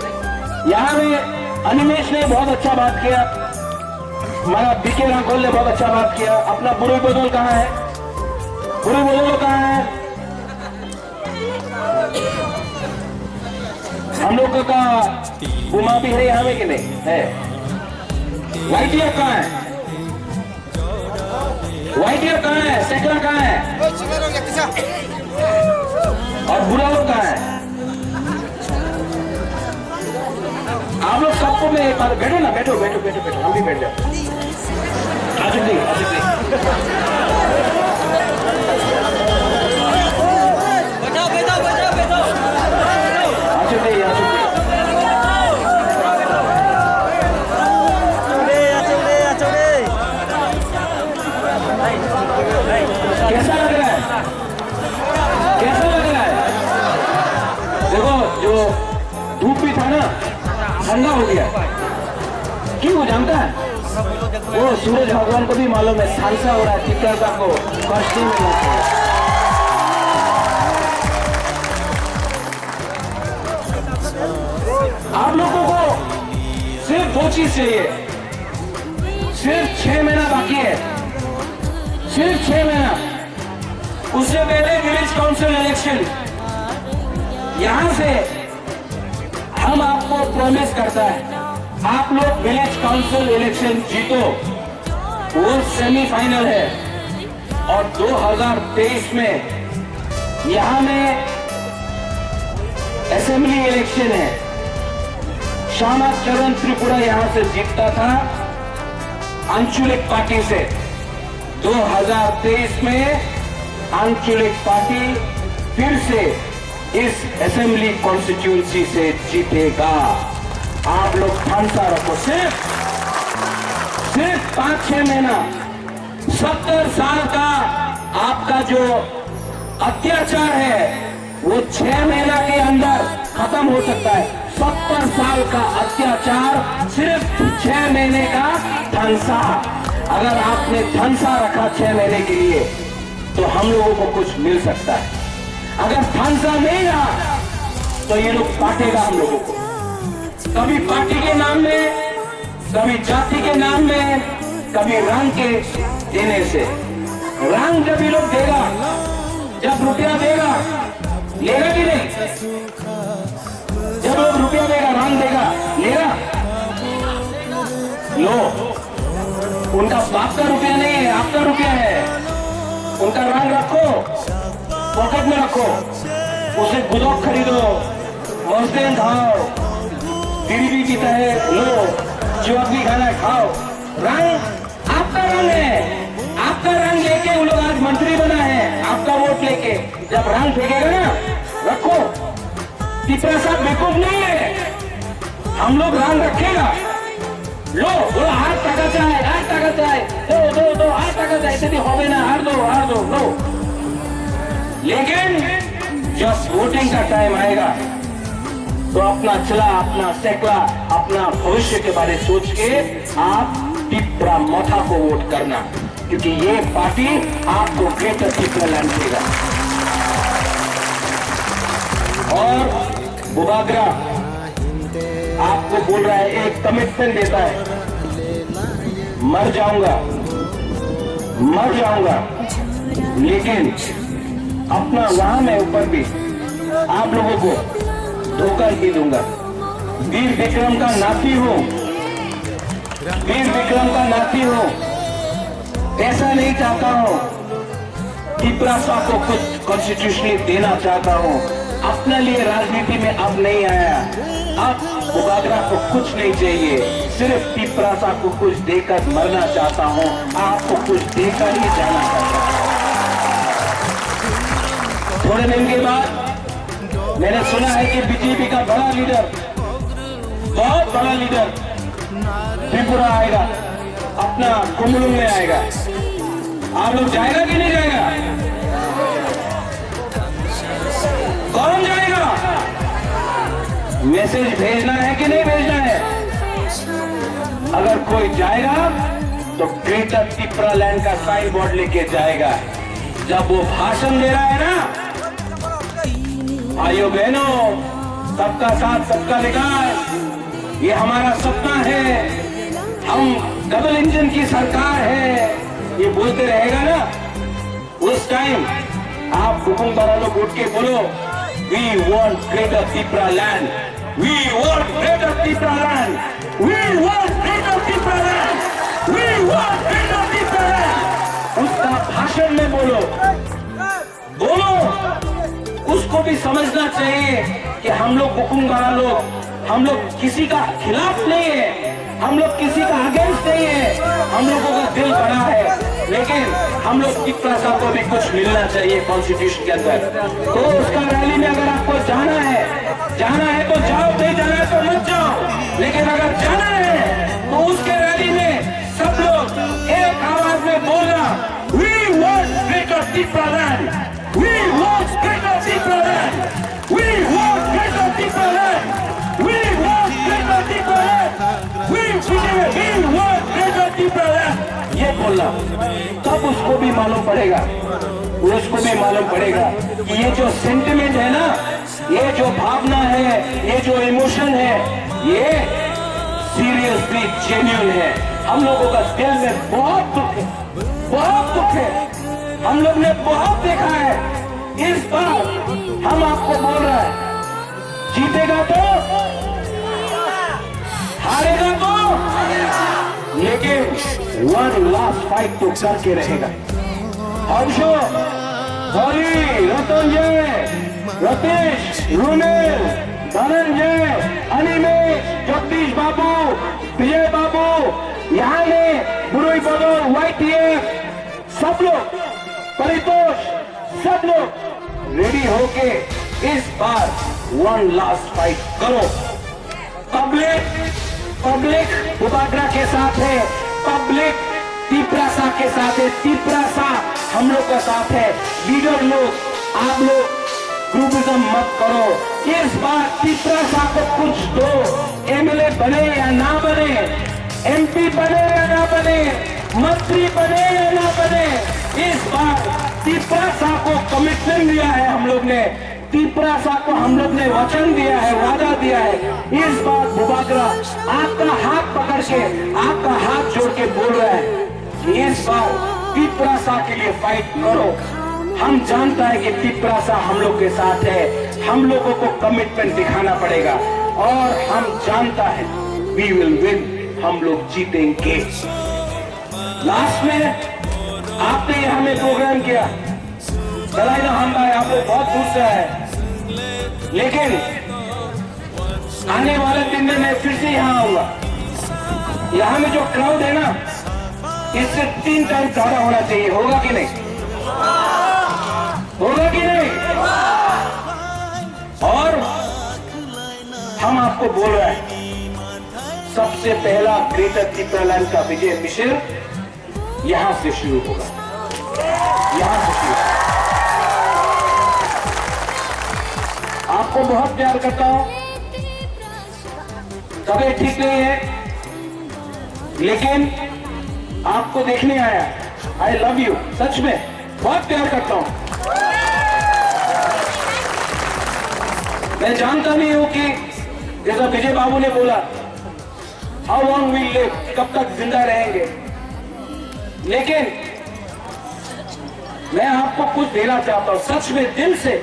A: यहां में अनिमेश ने बहुत अच्छा बात किया, हमारा बीके रांकोल ने बहुत अच्छा बात किया। अपना बुरी बदल कहाँ है? बुरी बदल कहाँ है? हम लोगों का बुमा भी है यहाँ में कि नहीं है? व्हाइट ईयर कहाँ है? व्हाइट ईयर कहाँ है? सेकरा कहाँ है? और बुरा लोग कहाँ है? आप लोग सबको मैं एक बार बैठो ना, बैठो बैठो बैठो बैठो, हम भी बैठ जाओ। आजुक दी कैसा लग रहा है? कैसा लग रहा है? देखो जो धूप भी था ना ठंडा हो गया, क्यों जानता है? वो सूरज भगवान को भी मालूम है खालसा हो रहा है, चित्रता को कष्ट में आप लोगों को सिर्फ दो चीज चाहिए, सिर्फ 6 महीना बाकी है, सिर्फ 6 महीना। उससे पहले विलेज काउंसिल इलेक्शन, यहां से हम आपको प्रॉमिस करता है आप लोग विलेज काउंसिल इलेक्शन जीतो, वो सेमीफाइनल है। और 2023 में यहां में असेंबली इलेक्शन है। श्यामा चरण त्रिपुरा यहां से जीतता था आंचलिक पार्टी से। 2023 में आंचलिक पार्टी फिर से इस असेंबली कॉन्स्टिट्यूंसी से जीतेगा। आप लोग ठानसा रखो, सिर्फ 5-6 महीना, 70 साल का आपका जो अत्याचार है वो 6 महीना के अंदर खत्म हो सकता है। 70 साल का अत्याचार सिर्फ 6 महीने का ठानसा। अगर आपने ठानसा रखा 6 महीने के लिए तो हम लोगों को कुछ मिल सकता है। अगर ठानसा नहीं रहा तो ये लोग बांटेगा हम लोगों को, कभी पार्टी के नाम में, कभी जाति के नाम में, कभी रंग के देने से। रंग जब ये लोग देगा, जब रुपया देगा, लेगा कि नहीं? जब लोग रुपया देगा, रंग देगा, लेगा? लो, उनका बाप का रुपया नहीं है, आपका रुपया है। उनका रंग रखो, पॉकेट में रखो, उसे गुदौक खरीदो, मस्तें खाओ, बीड़ी भी पीता है लो, चौक भी खाना है खाओ। रंग आपका रंग है, आपका रंग लेके वो लोग आज मंत्री बना है, आपका वोट लेके। जब रंग फेंकेगा ना, रखो। तीसरा साहब बेवकूफ नहीं है, हम लोग रंग रखेगा। लो बोलो हाथ टाका चाहे, हाथ टाका चाहे, दो हाथ टाका चाहे, इतनी हो गई ना, हार दो लो। लेकिन जब वोटिंग का टाइम आएगा तो अपना चला, अपना सेकला, अपना भविष्य के बारे सोच के आप टिप्रा मथा को वोट करना, क्योंकि ये पार्टी आपको ग्रेटर टिप्रा लैंड देगा। और बुबागरा आपको बोल रहा है, एक कमिटमेंट देता है, मर जाऊंगा लेकिन अपना वहां मैं ऊपर भी आप लोगों को धोखा ही दूंगा। वीर विक्रम का नाती हूं, ऐसा नहीं चाहता हूं कि टिप्रा को कुछ कॉन्स्टिट्यूशनली देना चाहता हूं। अपने लिए राजनीति में अब नहीं आया, अब बुबागरा को कुछ नहीं चाहिए, सिर्फ टिप्रा को कुछ देकर मरना चाहता हूं, आपको कुछ देकर ही जाना चाहता हूं। थोड़े दिन के बाद मैंने सुना है कि बीजेपी का बड़ा लीडर, बहुत बड़ा लीडर त्रिपुरा आएगा, अपना कुमलुंग में आएगा। आप लोग जाएगा कि नहीं जाएगा? कौन जाएगा? मैसेज भेजना है कि नहीं भेजना है? अगर कोई जाएगा तो ग्रेटर टिप्रा लैंड का साइन बोर्ड लेके जाएगा। जब वो भाषण दे रहा है ना, भाइयों बहनों, सबका साथ सबका विकास, ये हमारा सपना है, हम डबल इंजन की सरकार है, ये बोलते रहेगा ना, उस टाइम आप हुकुमदार लोग उठ के बोलो, we want greater Tipra land, we want greater Tipra land, we want greater Tipra land, we want greater Tipra land. उसका भाषण में बोलो, उसको भी समझना चाहिए कि हम लोग हुकुमदार लोग, हम लोग किसी का खिलाफ नहीं है, हम लोग किसी का अगेंस्ट नहीं है, हम लोगों का दिल बड़ा है, लेकिन हम लोग टिप्रा को भी कुछ मिलना चाहिए कॉन्स्टिट्यूशन के अंदर। तो उसका रैली में अगर आपको जाना है तो जाओ, नहीं जाना है तो मत जाओ, लेकिन अगर जाना है तो उसके रैली में सब लोग एक आवाज में बोलना, we want greater Tipra land, we want greater Tipra land, we want greater Tipra land, we want greater Tipra land, we want greater Tipra land. ये बोलना, तब उसको भी मालूम पड़ेगा, कि ये जो सेंटिमेंट है ना, ये जो भावना है, ये जो इमोशन है, ये सीरियसली जेन्युइन है। हम लोगों का दिल में बहुत दुख है, हम लोग ने बहुत देखा है। इस बार हम आपको बोल रहे हैं, जीतेगा तो, हारेगा तो, लेकिन वन लास्ट फाइट तो करके रहेगा। हर्षो, हरी, रतनजय, रतीश, रुनेल, धनंजय, अनिमेश, जगदीश बाबू, विजय बाबू, यहाँ में बुरुई बदल, YTF, सब लोग, परितोष, सब लोग रेडी होके इस बार वन लास्ट फाइट करो। पब्लिक बुबागरा के साथ है, पब्लिक टिप्रा के साथ है, टिप्रा हम लोग का साथ है। लीडर लोग, आप लोग ग्रुपिज्म मत करो, इस बार टिप्रा को कुछ दो, MLA बने या ना बने, MP बने या ना बने, मंत्री बने या ना बने, इस बार टिप्रा को कमिटमेंट दिया है हम लोग ने, टिप्रा को हम लोग ने वचन दिया है, वादा दिया है। इस बार बुबागरा आपका हाथ पकड़ के, आपका हाथ जोड़ के बोल रहा है कि इस बार टिप्रा के लिए फाइट करो। हम जानता है कि टिप्रा हम लोग के साथ है, हम लोगों को कमिटमेंट दिखाना पड़ेगा, और हम जानता है वी विल विन, हम लोग जीतेंगे। लास्ट में आपने यहाँ में प्रोग्राम किया, चलाई ना हम भाई, आप लोग बहुत खुश है, लेकिन आने वाले दिन में मैं फिर से यहाँ आऊंगा। यहाँ में जो क्राउड है ना, इससे 3 टाइम ज्यादा होना चाहिए, होगा कि नहीं? होगा कि नहीं? और हम आपको बोल रहे हैं, सबसे पहला ग्रेटर टिप्रा लैंड का विजय मिशन यहां से शुरू होगा, यहां से शुरू। आपको बहुत प्यार करता हूं, तबीयत ठीक नहीं है, लेकिन आपको देखने आया। आई लव यू, सच में बहुत प्यार करता हूं। मैं जानता नहीं हूं कि जैसा विजय बाबू ने बोला हाउ लॉन्ग वी लिव, कब तक जिंदा रहेंगे, लेकिन मैं आपको कुछ देना चाहता हूं सच में दिल से।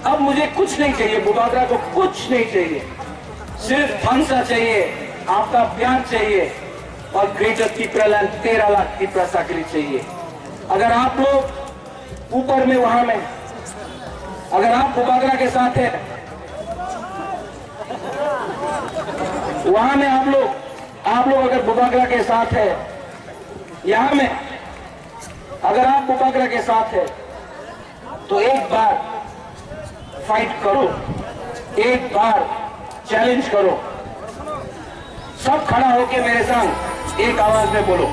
A: अब मुझे कुछ नहीं चाहिए, बुबागरा को कुछ नहीं चाहिए, सिर्फ हंसा चाहिए, आपका प्यार चाहिए और ग्रेटर तिप्रलैंड 13 लाख की प्रसाकरी चाहिए। अगर आप लोग ऊपर में वहां में, अगर आप बुबागरा के साथ हैं, वहां में आप लोग अगर बुबागरा के साथ है, यहां में अगर आप बुबागरा के साथ है, तो एक बार फाइट करो, एक बार चैलेंज करो। सब खड़ा होके मेरे संग एक आवाज में बोलो,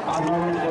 D: আপনারা